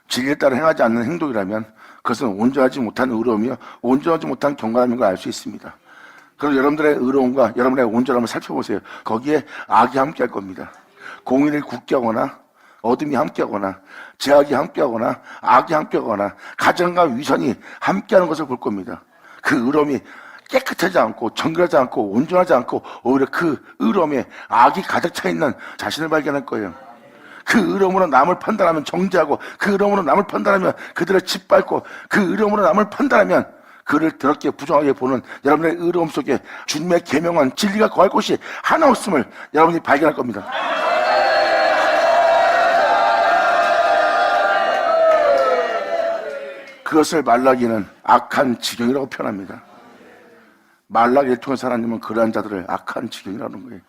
진리에 따라 행하지 않는 행동이라면 그것은 온전하지 못한 의로움이요 온전하지 못한 경건함인 걸 알 수 있습니다. 그럼 여러분들의 의로움과 여러분의 온전함을 살펴보세요. 거기에 악이 함께할 겁니다. 공의를 굳게 하거나 어둠이 함께하거나 제약이 함께하거나 악이 함께하거나 가정과 위선이 함께하는 것을 볼 겁니다. 그 의로움이 깨끗하지 않고 정결하지 않고 온전하지 않고 오히려 그 의로움에 악이 가득 차 있는 자신을 발견할 거예요. 그 의로움으로 남을 판단하면 정죄하고 그 의로움으로 남을 판단하면 그들을 짓밟고 그 의로움으로 남을 판단하면 그를 더럽게 부정하게 보는 여러분의 의로움 속에 주님의 계명한 진리가 거할 곳이 하나 없음을 여러분이 발견할 겁니다. 그것을 말라기는 악한 지경이라고 표현합니다. 말라기를 통해서 하나님은 그러한 자들을 악한 지경이라는 거예요.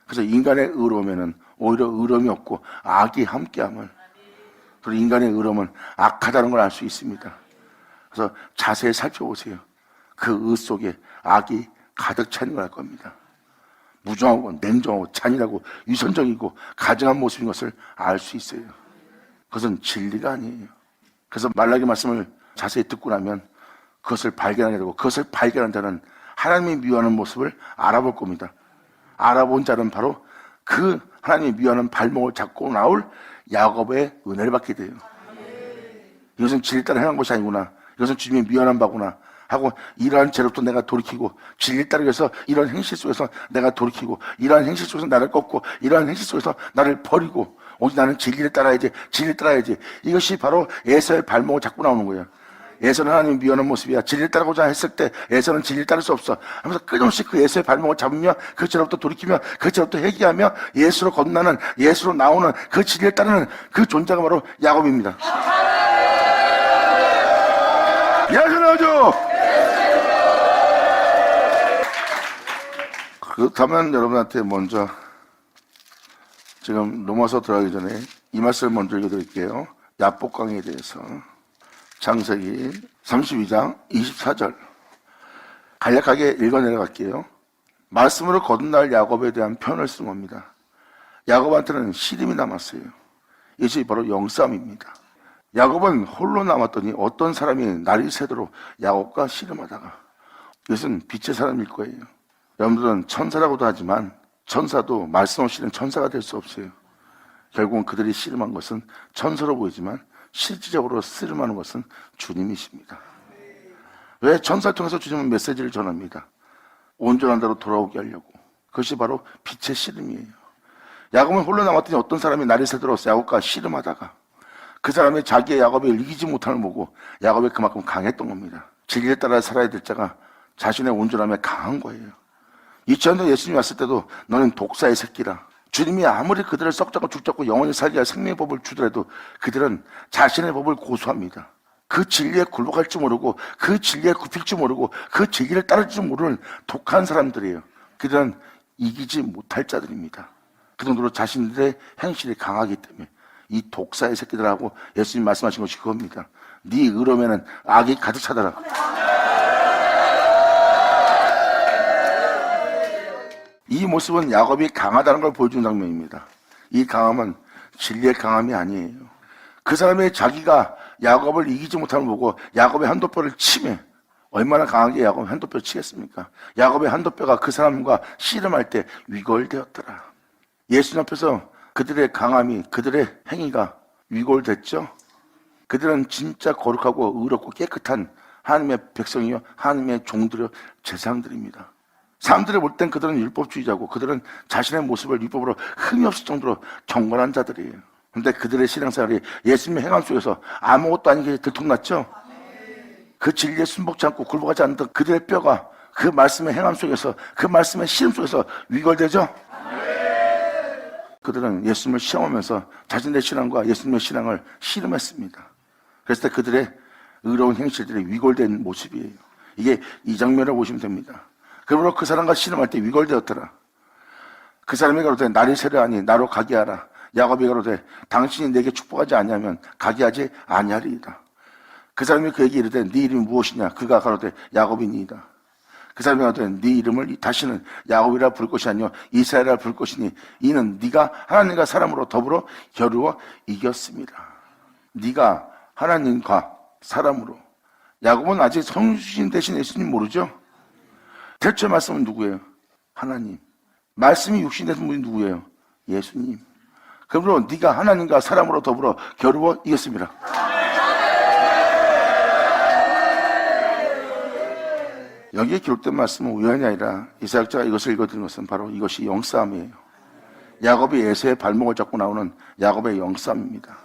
그래서 인간의 의로움에는 오히려 의로움이 없고 악이 함께함을, 그리고 인간의 의로움은 악하다는 걸 알 수 있습니다. 그래서 자세히 살펴보세요. 그 의 속에 악이 가득 차는 걸 알 겁니다. 무정하고 냉정하고 잔인하고 위선적이고 가증한 모습인 것을 알 수 있어요. 그것은 진리가 아니에요. 그래서 말라기 말씀을 자세히 듣고 나면 그것을 발견하게 되고 그것을 발견한 자는 하나님이 미워하는 모습을 알아볼 겁니다. 알아본 자는 바로 그 하나님이 미워하는 발목을 잡고 나올 야곱의 은혜를 받게 돼요. 이것은 진리 따라 행한 것이 아니구나, 이것은 주님이 미워하는 바구나 하고 이러한 죄로부터 내가 돌이키고 진리 따르기 위해서 이런 행실 속에서 내가 돌이키고 이러한 행실 속에서 나를 꺾고 이러한 행실 속에서 나를 버리고 오직 나는 진리를 따라야지, 진리를 따라야지. 이것이 바로 에서의 발목을 잡고 나오는 거예요. 에서는 하나님이 미워하는 모습이야. 진리를 따르고자 했을 때 에서는 진리를 따를 수 없어 하면서 끊임없이 그 에서의 발목을 잡으며 그 죄로부터 돌이키며 그 죄로부터 회개하며 예수로 건너는, 예수로 나오는 그 진리를 따르는 그 존재가 바로 야곱입니다. 야근하죠. 그렇다면 여러분한테 먼저 지금 로마서 들어가기 전에 이 말씀을 먼저 읽어드릴게요. 야복강에 대해서. 창세기 32장 24절 간략하게 읽어 내려갈게요. 말씀으로 거듭날 야곱에 대한 표현을 쓴 겁니다. 야곱한테는 시름이 남았어요. 이것이 바로 영싸움입니다. 야곱은 홀로 남았더니 어떤 사람이 날이 새도록 야곱과 씨름하다가, 이것은 빛의 사람일 거예요. 여러분들은 천사라고도 하지만 천사도 말씀 없이는 천사가 될 수 없어요. 결국은 그들이 씨름한 것은 천사로 보이지만 실질적으로 씨름하는 것은 주님이십니다. 왜? 천사를 통해서 주님은 메시지를 전합니다. 온전한 대로 돌아오게 하려고. 그것이 바로 빛의 씨름이에요. 야곱은 홀로 남았더니 어떤 사람이 날이 새도록 야곱과 씨름하다가 그 사람이 자기의 야곱을 이기지 못함을 보고 야곱이 그만큼 강했던 겁니다. 진리에 따라 살아야 될 자가 자신의 온전함에 강한 거예요. 2000년 예수님이 왔을 때도 너는 독사의 새끼라. 주님이 아무리 그들을 썩자고 죽자고 영원히 살게 할 생명의 법을 주더라도 그들은 자신의 법을 고수합니다. 그 진리에 굴복할 줄 모르고 그 진리에 굽힐 줄 모르고 그 진리를 따를 줄 모르는 독한 사람들이에요. 그들은 이기지 못할 자들입니다. 그 정도로 자신들의 행실이 강하기 때문에 이 독사의 새끼들하고 예수님 말씀하신 것이 그겁니다. 네 의로면은 악이 가득 차더라. 이 모습은 야곱이 강하다는 걸 보여주는 장면입니다. 이 강함은 진리의 강함이 아니에요. 그 사람이 자기가 야곱을 이기지 못함을 보고 야곱의 한도뼈를 치매 얼마나 강하게 야곱의 한도뼈를 치겠습니까? 야곱의 한도뼈가 그 사람과 씨름할 때 위골되었더라. 예수님 앞에서 그들의 강함이, 그들의 행위가 위골됐죠? 그들은 진짜 거룩하고 의롭고 깨끗한 하나님의 백성이요 하나님의 종들이요 제사장들입니다. 사람들이 볼 땐 그들은 율법주의자고 그들은 자신의 모습을 율법으로 흠이 없을 정도로 경건한 자들이에요. 그런데 그들의 신앙생활이 예수님의 행함 속에서 아무것도 아니게 들통났죠? 그 진리에 순복지 않고 굴복하지 않던 그들의 뼈가 그 말씀의 행함 속에서 그 말씀의 시험 속에서 위골되죠? 그들은 예수님을 시험하면서 자신의 신앙과 예수님의 신앙을 씨름했습니다. 그래서 그들의 의로운 행실들이 위골된 모습이에요. 이게 이 장면을 보시면 됩니다. 그러므로 그 사람과 씨름할 때 위골되었더라. 그 사람이 가로되 나를 세려하니 나로 가게 하라. 야곱이 가로되 당신이 내게 축복하지 아니하면 가게 하지 아니하리이다. 그 사람이 그에게 이르되 네 이름이 무엇이냐? 그가 가로되 야곱이니이다. 그 사람이 가로되 네 이름을 다시는 야곱이라 부를 것이 아니요 이스라엘이라 부를 것이니 이는 네가 하나님과 사람으로 더불어 겨루어 이겼습니다. 네가 하나님과 사람으로. 야곱은 아직 성신 대신 예수님 모르죠? 대체 말씀은 누구예요? 하나님. 말씀이 육신 되신 분이 누구예요? 예수님. 그러므로 네가 하나님과 사람으로 더불어 겨루어 이겼습니다. 여기에 기록된 말씀은 우연이 아니라 이사야자가 이것을 읽어드린 것은 바로 이것이 영싸움이에요. 야곱이 에서의 발목을 잡고 나오는 야곱의 영싸움입니다.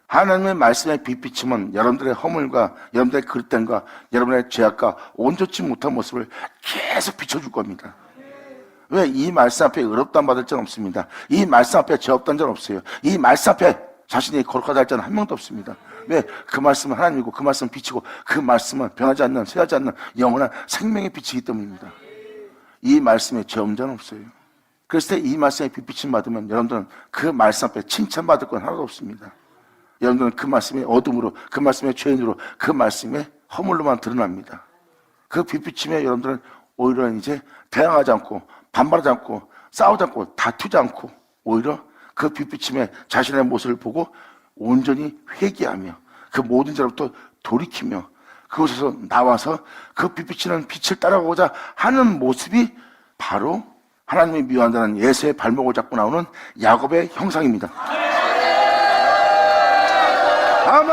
하나님의 말씀의 빛비침은 여러분들의 허물과 여러분들의 그릇됨과 여러분의 죄악과 온전치 못한 모습을 계속 비춰줄 겁니다. 왜? 이 말씀 앞에 의롭다는 받을 자는 없습니다. 이 말씀 앞에 죄 없다는 자는 없어요. 이 말씀 앞에 자신이 거룩하다 할 자는 한 명도 없습니다. 왜? 그 말씀은 하나님이고 그 말씀은 빛이고 그 말씀은 변하지 않는 쇠하지 않는 영원한 생명의 빛이기 때문입니다. 이 말씀에 죄 없는 자는 없어요. 그래서 이 말씀에 빛비침 받으면 여러분들은 그 말씀 앞에 칭찬받을 건 하나도 없습니다. 여러분들은 그 말씀의 어둠으로, 그 말씀의 죄인으로, 그 말씀의 허물로만 드러납니다. 그 빛비침에 여러분들은 오히려 이제 대항하지 않고 반발하지 않고 싸우지 않고 다투지 않고 오히려 그 빛비침에 자신의 모습을 보고 온전히 회개하며 그 모든 죄로부터 돌이키며 그곳에서 나와서 그 빛비치는 빛을 따라가고자 하는 모습이 바로 하나님이 미워한다는 예수의 발목을 잡고 나오는 야곱의 형상입니다. 아멘!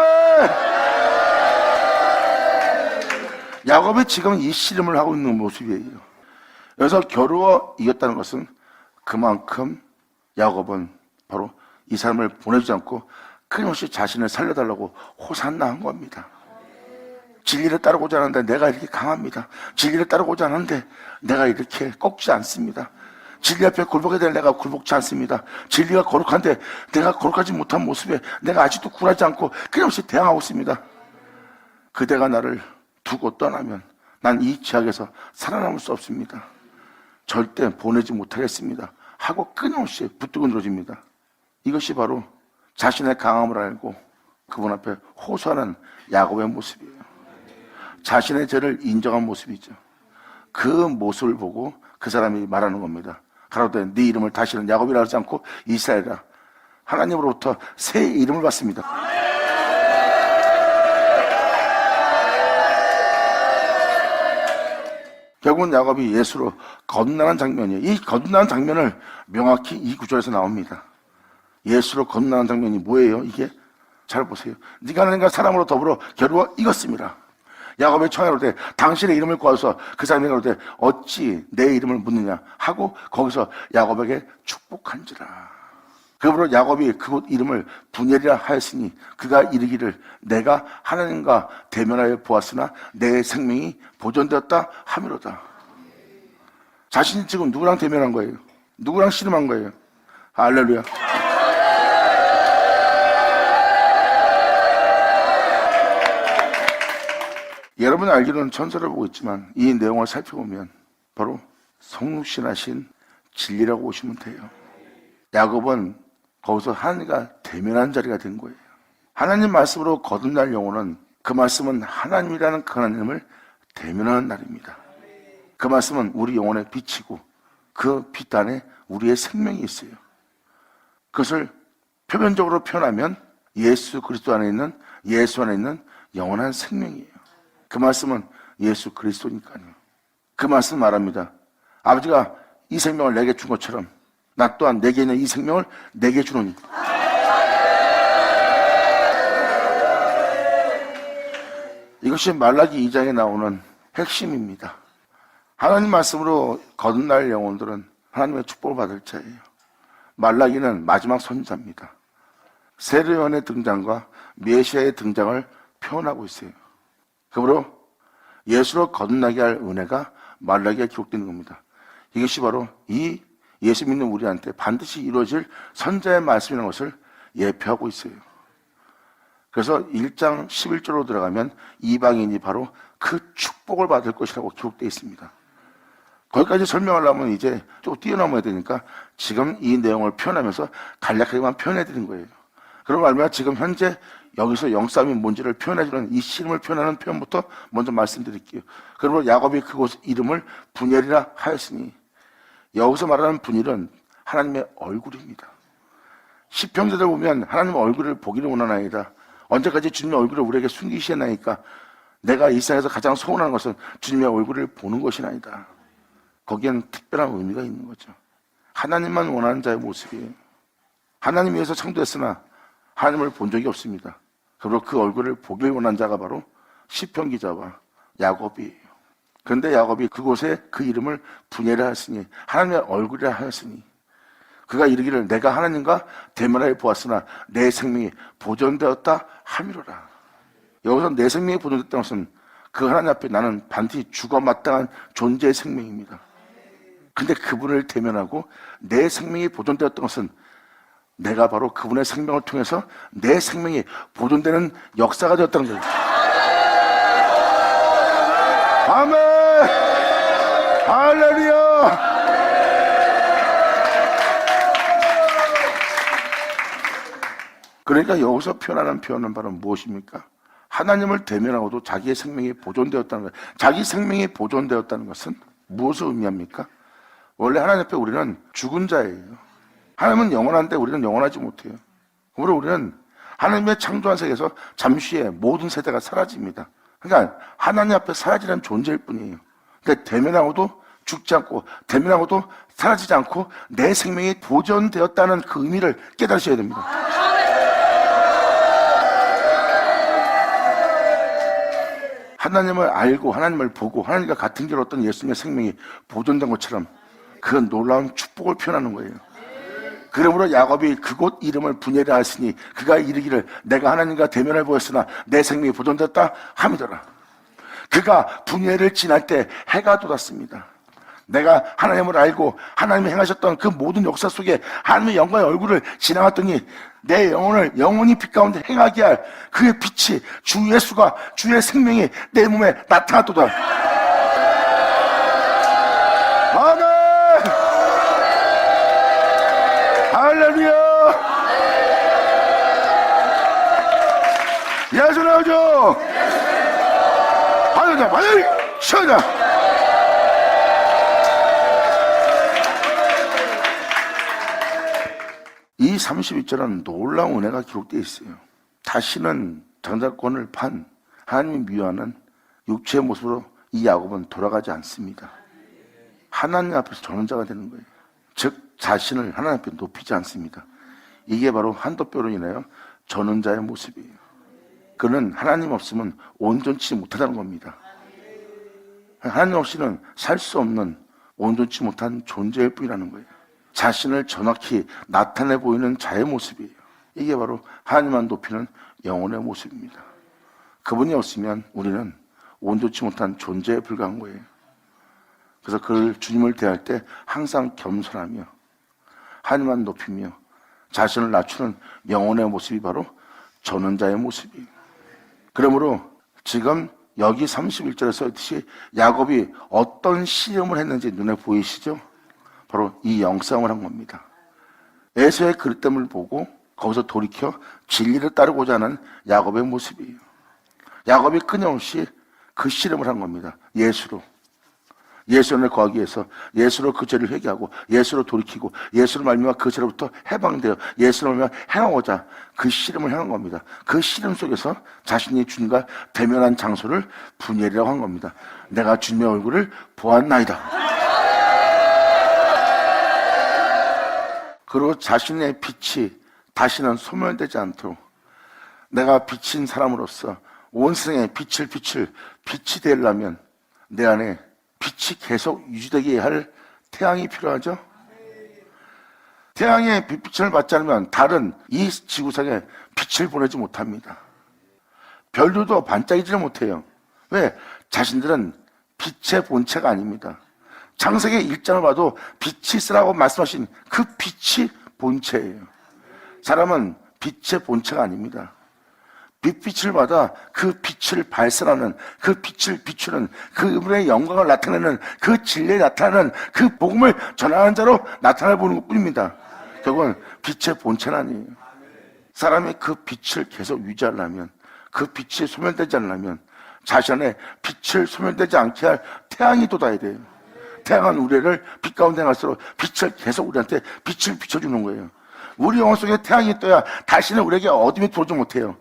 야곱이 지금 이 씨름을 하고 있는 모습이에요. 여기서 겨루어 이겼다는 것은 그만큼 야곱은 바로 이 사람을 보내주지 않고 끊임없이 자신을 살려달라고 호산나한 겁니다. 진리를 따르고자 하는데 내가 이렇게 강합니다. 진리를 따르고자 하는데 내가 이렇게 꺾지 않습니다. 진리 앞에 굴복해야 될 내가 굴복지 않습니다. 진리가 거룩한데 내가 거룩하지 못한 모습에 내가 아직도 굴하지 않고 끊임없이 대항하고 있습니다. 그대가 나를 두고 떠나면 난 이 지역에서 살아남을 수 없습니다. 절대 보내지 못하겠습니다. 하고 끊임없이 붙들고 늘어집니다. 이것이 바로 자신의 강함을 알고 그분 앞에 호소하는 야곱의 모습이에요. 자신의 죄를 인정한 모습이죠. 그 모습을 보고 그 사람이 말하는 겁니다. 가로되 네 이름을 다시는 야곱이라 하지 않고 이스라엘이라. 하나님으로부터 새 이름을 받습니다. 결국은 야곱이 예수로 거듭나는 장면이에요. 이 거듭나는 장면을 명확히 이 구절에서 나옵니다. 예수로 거듭나는 장면이 뭐예요? 이게 잘 보세요. 네가 하나님과 사람으로 더불어 겨루어 이겼습니다. 야곱의 청하로되 당신의 이름을 구하소서. 그 사람이 가로되 어찌 내 이름을 묻느냐 하고 거기서 야곱에게 축복한지라. 그러므로 야곱이 그곳 이름을 분엘이라 하였으니 그가 이르기를 내가 하나님과 대면하여 보았으나 내 생명이 보존되었다 하미로다. 자신이 지금 누구랑 대면한 거예요? 누구랑 씨름한 거예요? 할렐루야. 여러분이 알기로는 천사를 보고 있지만 이 내용을 살펴보면 바로 성육신하신 진리라고 보시면 돼요. 야곱은 거기서 하나님과 대면한 자리가 된 거예요. 하나님 말씀으로 거듭날 영혼은 그 말씀은 하나님이라는 그 하나님을 대면하는 날입니다. 그 말씀은 우리 영혼에 비치고 그 빛 안에 우리의 생명이 있어요. 그것을 표면적으로 표현하면 예수 그리스도 안에 있는 예수 안에 있는 영원한 생명이에요. 그 말씀은 예수 그리스도니까요. 그 말씀 말합니다. 아버지가 이 생명을 내게 준 것처럼 나 또한 내게 있는 이 생명을 내게 주노니. 이것이 말라기 2장에 나오는 핵심입니다. 하나님 말씀으로 거듭날 영혼들은 하나님의 축복을 받을 자예요. 말라기는 마지막 선지자입니다. 세례요한의 등장과 메시아의 등장을 표현하고 있어요. 그러므로 예수로 거듭나게 할 은혜가 말라기에 기록되는 겁니다. 이것이 바로 이 예수 믿는 우리한테 반드시 이루어질 선자의 말씀이라는 것을 예표하고 있어요. 그래서 1장 11절로 들어가면 이방인이 바로 그 축복을 받을 것이라고 기록되어 있습니다. 거기까지 설명하려면 이제 좀 뛰어넘어야 되니까 지금 이 내용을 표현하면서 간략하게만 표현해 드린 거예요. 그럼 말미암아 지금 현재 여기서 영싸움이 뭔지를 표현해주는 이 씨름을 표현하는 표현부터 먼저 말씀드릴게요. 그러므로 야곱이 그곳 이름을 분엘이라 하였으니, 여기서 말하는 분일은 하나님의 얼굴입니다. 시편기를 보면 하나님의 얼굴을 보기를 원하나이다. 언제까지 주님의 얼굴을 우리에게 숨기시나이까? 내가 이 세상에서 가장 소원하는 것은 주님의 얼굴을 보는 것이나이다. 거기엔 특별한 의미가 있는 거죠. 하나님만 원하는 자의 모습이에요. 하나님 위해서 창조했으나 하나님을 본 적이 없습니다. 그리고 그 얼굴을 보길 원한 자가 바로 시편 기자와 야곱이에요. 그런데 야곱이 그곳에 그 이름을 분예라 하였으니, 하나님의 얼굴이라 하였으니, 그가 이르기를 내가 하나님과 대면하여 보았으나 내 생명이 보존되었다 함이로라. 여기서 내 생명이 보존됐다는 것은 그 하나님 앞에 나는 반드시 죽어 마땅한 존재의 생명입니다. 근데 그분을 대면하고 내 생명이 보존되었던 것은 내가 바로 그분의 생명을 통해서 내 생명이 보존되는 역사가 되었다는 거예요. 아멘! 할렐루야! 그러니까 여기서 표현하는 표현은 바로 무엇입니까? 하나님을 대면하고도 자기의 생명이 보존되었다는 거예요. 자기 생명이 보존되었다는 것은 무엇을 의미합니까? 원래 하나님 앞에 우리는 죽은 자예요. 하나님은 영원한데 우리는 영원하지 못해요. 그러므로 우리는 하나님의 창조한 세계에서 잠시 후에 모든 세대가 사라집니다. 그러니까 하나님 앞에 사라지는 존재일 뿐이에요. 근데 대면하고도 죽지 않고 대면하고도 사라지지 않고 내 생명이 보존되었다는 그 의미를 깨달으셔야 됩니다. 하나님을 알고 하나님을 보고 하나님과 같은 길을 얻던 예수님의 생명이 보존된 것처럼 그 놀라운 축복을 표현하는 거예요. 그러므로 야곱이 그곳 이름을 분예라 하시니 그가 이르기를 내가 하나님과 대면을 보였으나 내 생명이 보존됐다 함이더라. 그가 분예를 지날 때 해가 돋았습니다. 내가 하나님을 알고 하나님이 행하셨던 그 모든 역사 속에 하나님의 영광의 얼굴을 지나갔더니 내 영혼을 영원히 빛 가운데 행하게 할 그의 빛이 주 예수가 주의 생명이 내 몸에 나타났도다. 아멘! 할렐루야! 예수 나오죠? 하늘자, 하늘 쉬어자. 이 32절은 놀라운 은혜가 기록되어 있어요. 다시는 장자권을 판 하나님이 미워하는 육체의 모습으로 이 야곱은 돌아가지 않습니다. 하나님 앞에서 전원자가 되는 거예요. 즉 자신을 하나님 앞에 높이지 않습니다. 이게 바로 한도뼈로 인하여 전원자의 모습이에요. 그는 하나님 없으면 온전치 못하다는 겁니다. 하나님 없이는 살 수 없는 온전치 못한 존재일 뿐이라는 거예요. 자신을 정확히 나타내 보이는 자의 모습이에요. 이게 바로 하나님만 높이는 영혼의 모습입니다. 그분이 없으면 우리는 온전치 못한 존재에 불과한 거예요. 그래서 그를 주님을 대할 때 항상 겸손하며 하나님만 높이며 자신을 낮추는 영혼의 모습이 바로 전원자의 모습이에요. 그러므로 지금 여기 31절에 써있듯이 야곱이 어떤 시험을 했는지 눈에 보이시죠? 바로 이 영성을 한 겁니다. 에서의 그릇됨을 보고 거기서 돌이켜 진리를 따르고자 하는 야곱의 모습이에요. 야곱이 끊임없이 그 씨름을 한 겁니다. 예수로. 예수를 거하기 위해서 예수로 그 죄를 회개하고 예수로 돌이키고 예수로 말미암아 그 죄로부터 해방되어 예수로 말미암아 행하고자 그 씨름을 행한 겁니다. 그 씨름 속에서 자신이 주님과 대면한 장소를 분열이라고 한 겁니다. 내가 주님의 얼굴을 보았나이다. 그리고 자신의 빛이 다시는 소멸되지 않도록 내가 비친 사람으로서 온 세상에 빛이 되려면 내 안에 빛이 계속 유지되게 할 태양이 필요하죠. 태양의 빛을 받지 않으면 달은 이 지구상에 빛을 보내지 못합니다. 별들도 반짝이지를 못해요. 왜? 자신들은 빛의 본체가 아닙니다. 창세기 1장을 봐도 빛이 있으라고 말씀하신 그 빛이 본체예요. 사람은 빛의 본체가 아닙니다. 빛을 받아 그 빛을 발산하는, 그 빛을 비추는, 그분의 영광을 나타내는, 그 진리에 나타나는 그 복음을 전하는 자로 나타나 보는 것 뿐입니다. 결국은 빛의 본체는 아니에요. 사람이 그 빛을 계속 유지하려면, 그 빛이 소멸되지 않으려면 자신 안에 빛을 소멸되지 않게 할 태양이 돋아야 돼요. 태양은 우리를 빛 가운데 갈수록 빛을 계속 우리한테 빛을 비춰주는 거예요. 우리 영혼 속에 태양이 떠야 다시는 우리에게 어둠이 들어오지 못해요.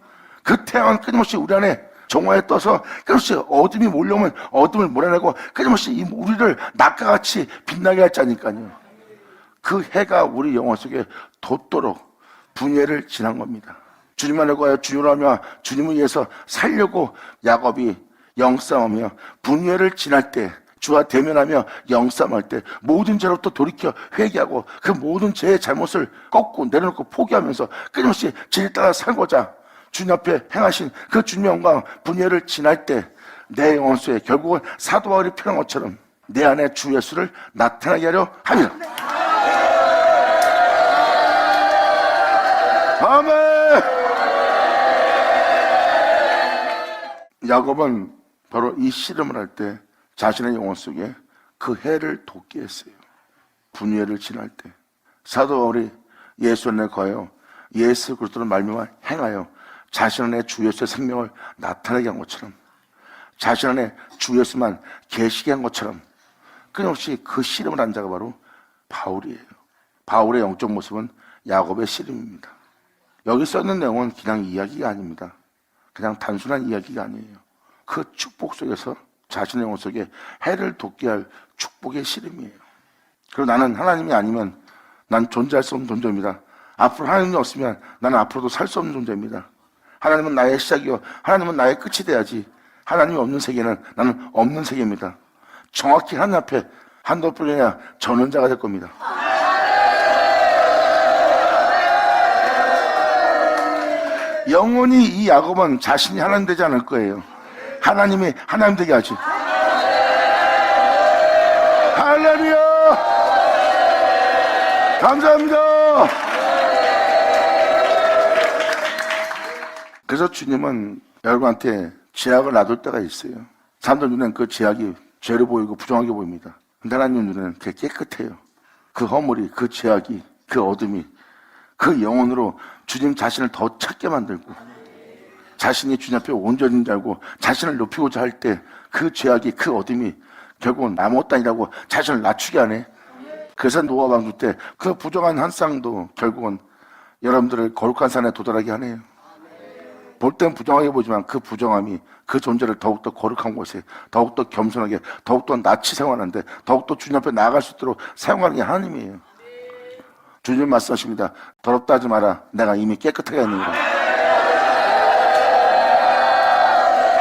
그 태양은 끊임없이 우리 안에 정화에 떠서 끊임없이 어둠이 몰려오면 어둠을 몰아내고 끊임없이 우리를 낮과 같이 빛나게 할 자니까요. 그 해가 우리 영혼 속에 돋도록 분예를 지난 겁니다. 주님만을 구하여 주님을 하며 주님을 위해서 살려고 야곱이 영싸움하며 분예를 지날 때, 주와 대면하며 영싸움할 때 모든 죄로부터 돌이켜 회개하고 그 모든 죄의 잘못을 꺾고 내려놓고 포기하면서 끊임없이 진리 따라 살고자 주님 앞에 행하신 그 주님의 영광 분예를 지날 때 내 영혼 속에 결국은 사도 바울이 표현한 것처럼 내 안에 주 예수를 나타나게 하려 합니다. 아멘. 야곱은 바로 이 씨름을 할 때 자신의 영혼 속에 그 해를 돋게 했어요. 분예를 지날 때 사도 바울이 예수 안에 거하여 예수 그리스도를 말미암아 행하여 자신 안에 주 예수의 생명을 나타내게 한 것처럼 자신 안에 주 예수만 계시게 한 것처럼 끊임없이 그 씨름을 한 자가 바로 바울이에요. 바울의 영적 모습은 야곱의 씨름입니다. 여기 써있는 내용은 그냥 이야기가 아닙니다. 그냥 단순한 이야기가 아니에요. 그 축복 속에서 자신의 영혼 속에 해를 돋게 할 축복의 씨름이에요. 그리고 나는 하나님이 아니면 난 존재할 수 없는 존재입니다. 앞으로 하나님이 없으면 나는 앞으로도 살 수 없는 존재입니다. 하나님은 나의 시작이요 하나님은 나의 끝이 돼야지. 하나님이 없는 세계는 나는 없는 세계입니다. 정확히 하나님 앞에 한도뿐이 아니라 전원자가 될 겁니다. 영원히 이 야곱은 자신이 하나님 되지 않을 거예요. 하나님이 하나님 되게 하지. 할렐루야! 감사합니다. 그래서 주님은 여러분한테 제약을 놔둘 때가 있어요. 사람들 눈에는 그 제약이 죄로 보이고 부정하게 보입니다. 근데 하나님 눈에는 그게 깨끗해요. 그 허물이, 그 제약이, 그 어둠이 그 영혼으로 주님 자신을 더 찾게 만들고 자신이 주님 앞에 온전인 줄 알고 자신을 높이고자 할 때 그 죄악이, 그 어둠이 결국은 아무것도 아니라고 자신을 낮추게 하네. 그래서 노아 왕조 때 그 부정한 한 쌍도 결국은 여러분들을 거룩한 산에 도달하게 하네요. 볼 땐 부정하게 보지만 그 부정함이 그 존재를 더욱더 거룩한 곳에 더욱더 겸손하게 더욱더 낯이 생활하는데 더욱더 주님 앞에 나아갈 수 있도록 사용하는 게 하나님이에요. 주님 말씀하십니다. 더럽다 하지 마라. 내가 이미 깨끗하게 했느니라.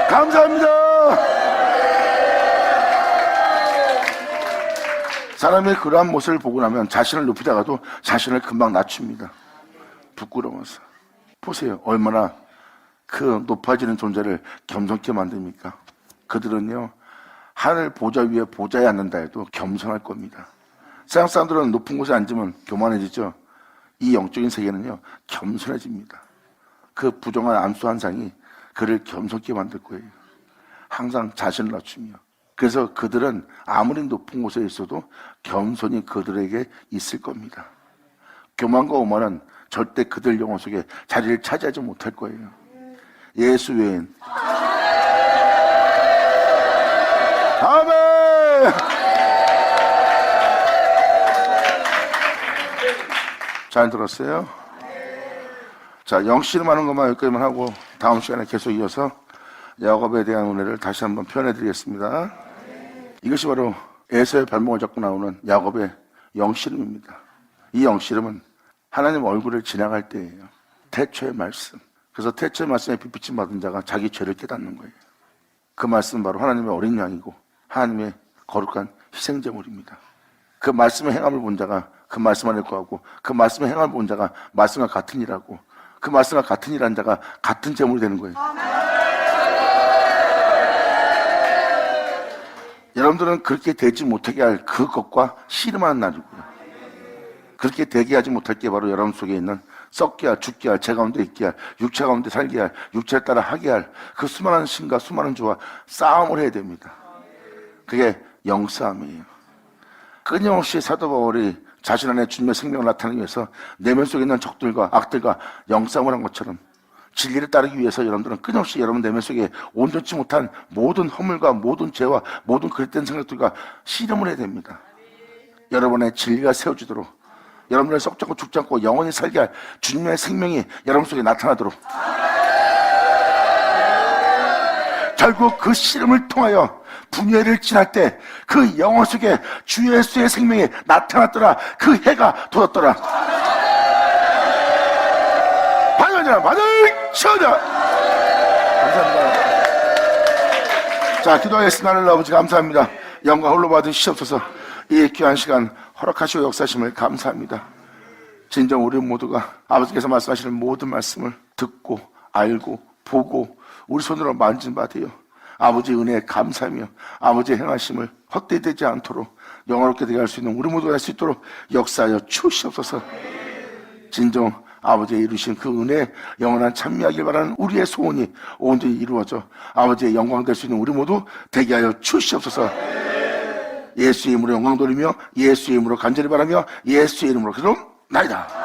감사합니다. 사람의 그러한 모습을 보고 나면 자신을 높이다가도 자신을 금방 낮춥니다. 부끄러워서. 보세요. 얼마나 그 높아지는 존재를 겸손케 만듭니까? 그들은요, 하늘 보좌 위에 보좌에 앉는다 해도 겸손할 겁니다. 세상 사람들은 높은 곳에 앉으면 교만해지죠. 이 영적인 세계는요, 겸손해집니다. 그 부정한 암수 한 상이 그를 겸손케 만들 거예요. 항상 자신을 낮추며 그래서 그들은 아무리 높은 곳에 있어도 겸손이 그들에게 있을 겁니다. 교만과 오만은 절대 그들 영혼 속에 자리를 차지하지 못할 거예요. 예수 외엔. 아멘. 잘 들었어요? 자, 영씨름하는 것만 여기까지만 하고 다음 시간에 계속 이어서 야곱에 대한 은혜를 다시 한번 표현해 드리겠습니다. 이것이 바로 에서의 발목을 잡고 나오는 야곱의 영씨름입니다. 이 영씨름은 하나님 얼굴을 지나갈 때예요. 태초의 말씀. 그래서 태초의 말씀에 빛비침 받은 자가 자기 죄를 깨닫는 거예요. 그 말씀은 바로 하나님의 어린 양이고 하나님의 거룩한 희생제물입니다. 그 말씀의 행함을 본 자가 그 말씀 안에 거하고 그 말씀의 행함을 본 자가 말씀과 같은 일하고 그 말씀과 같은 일한 자가 같은 제물이 되는 거예요. 여러분들은 그렇게 되지 못하게 할 그것과 씨름하는 날이고요. 그렇게 되게 하지 못할 게 바로 여러분 속에 있는 썩게 할, 죽게 할, 제 가운데 있게 할, 육체 가운데 살게 할, 육체를 따라 하게 할 그 수많은 신과 수많은 주와 싸움을 해야 됩니다. 그게 영싸움이에요. 끊임없이 사도 바울이 자신 안에 주님의 생명을 나타내기 위해서 내면 속에 있는 적들과 악들과 영싸움을 한 것처럼 진리를 따르기 위해서 여러분들은 끊임없이 여러분 내면 속에 온전치 못한 모든 허물과 모든 죄와 모든 그릇된 생각들과 씨름을 해야 됩니다. 여러분의 진리가 세워지도록, 여러분을 썩지 않고 죽지 않고 영원히 살게 할 주님의 생명이 여러분 속에 나타나도록, 결국 그 씨름을 통하여 분열을 지날 때 그 영혼 속에 주 예수의 생명이 나타났더라. 그 해가 돋았더라. 반연이라 반을 쳐자. 감사합니다. 자, 기도하겠습니다. 하늘 아버지 감사합니다. 영광 홀로 받으시옵소서. 이 귀한 시간 허락하시고 역사하심을 감사합니다. 진정 우리 모두가 아버지께서 말씀하시는 모든 말씀을 듣고 알고 보고 우리 손으로 만진 바 되어 아버지의 은혜에 감사하며 아버지의 행하심을 헛되이 되지 않도록 영화롭게 되게 할 수 있는 우리 모두가 할 수 있도록 역사하여 주시옵소서. 진정 아버지의 이루신 그 은혜에 영원한 찬미하길 바라는 우리의 소원이 온전히 이루어져 아버지의 영광 될 수 있는 우리 모두 되게 하여 주시옵소서. 예수의 이름으로 영광 돌리며 예수의 이름으로 간절히 바라며 예수의 이름으로 그럼 나이다.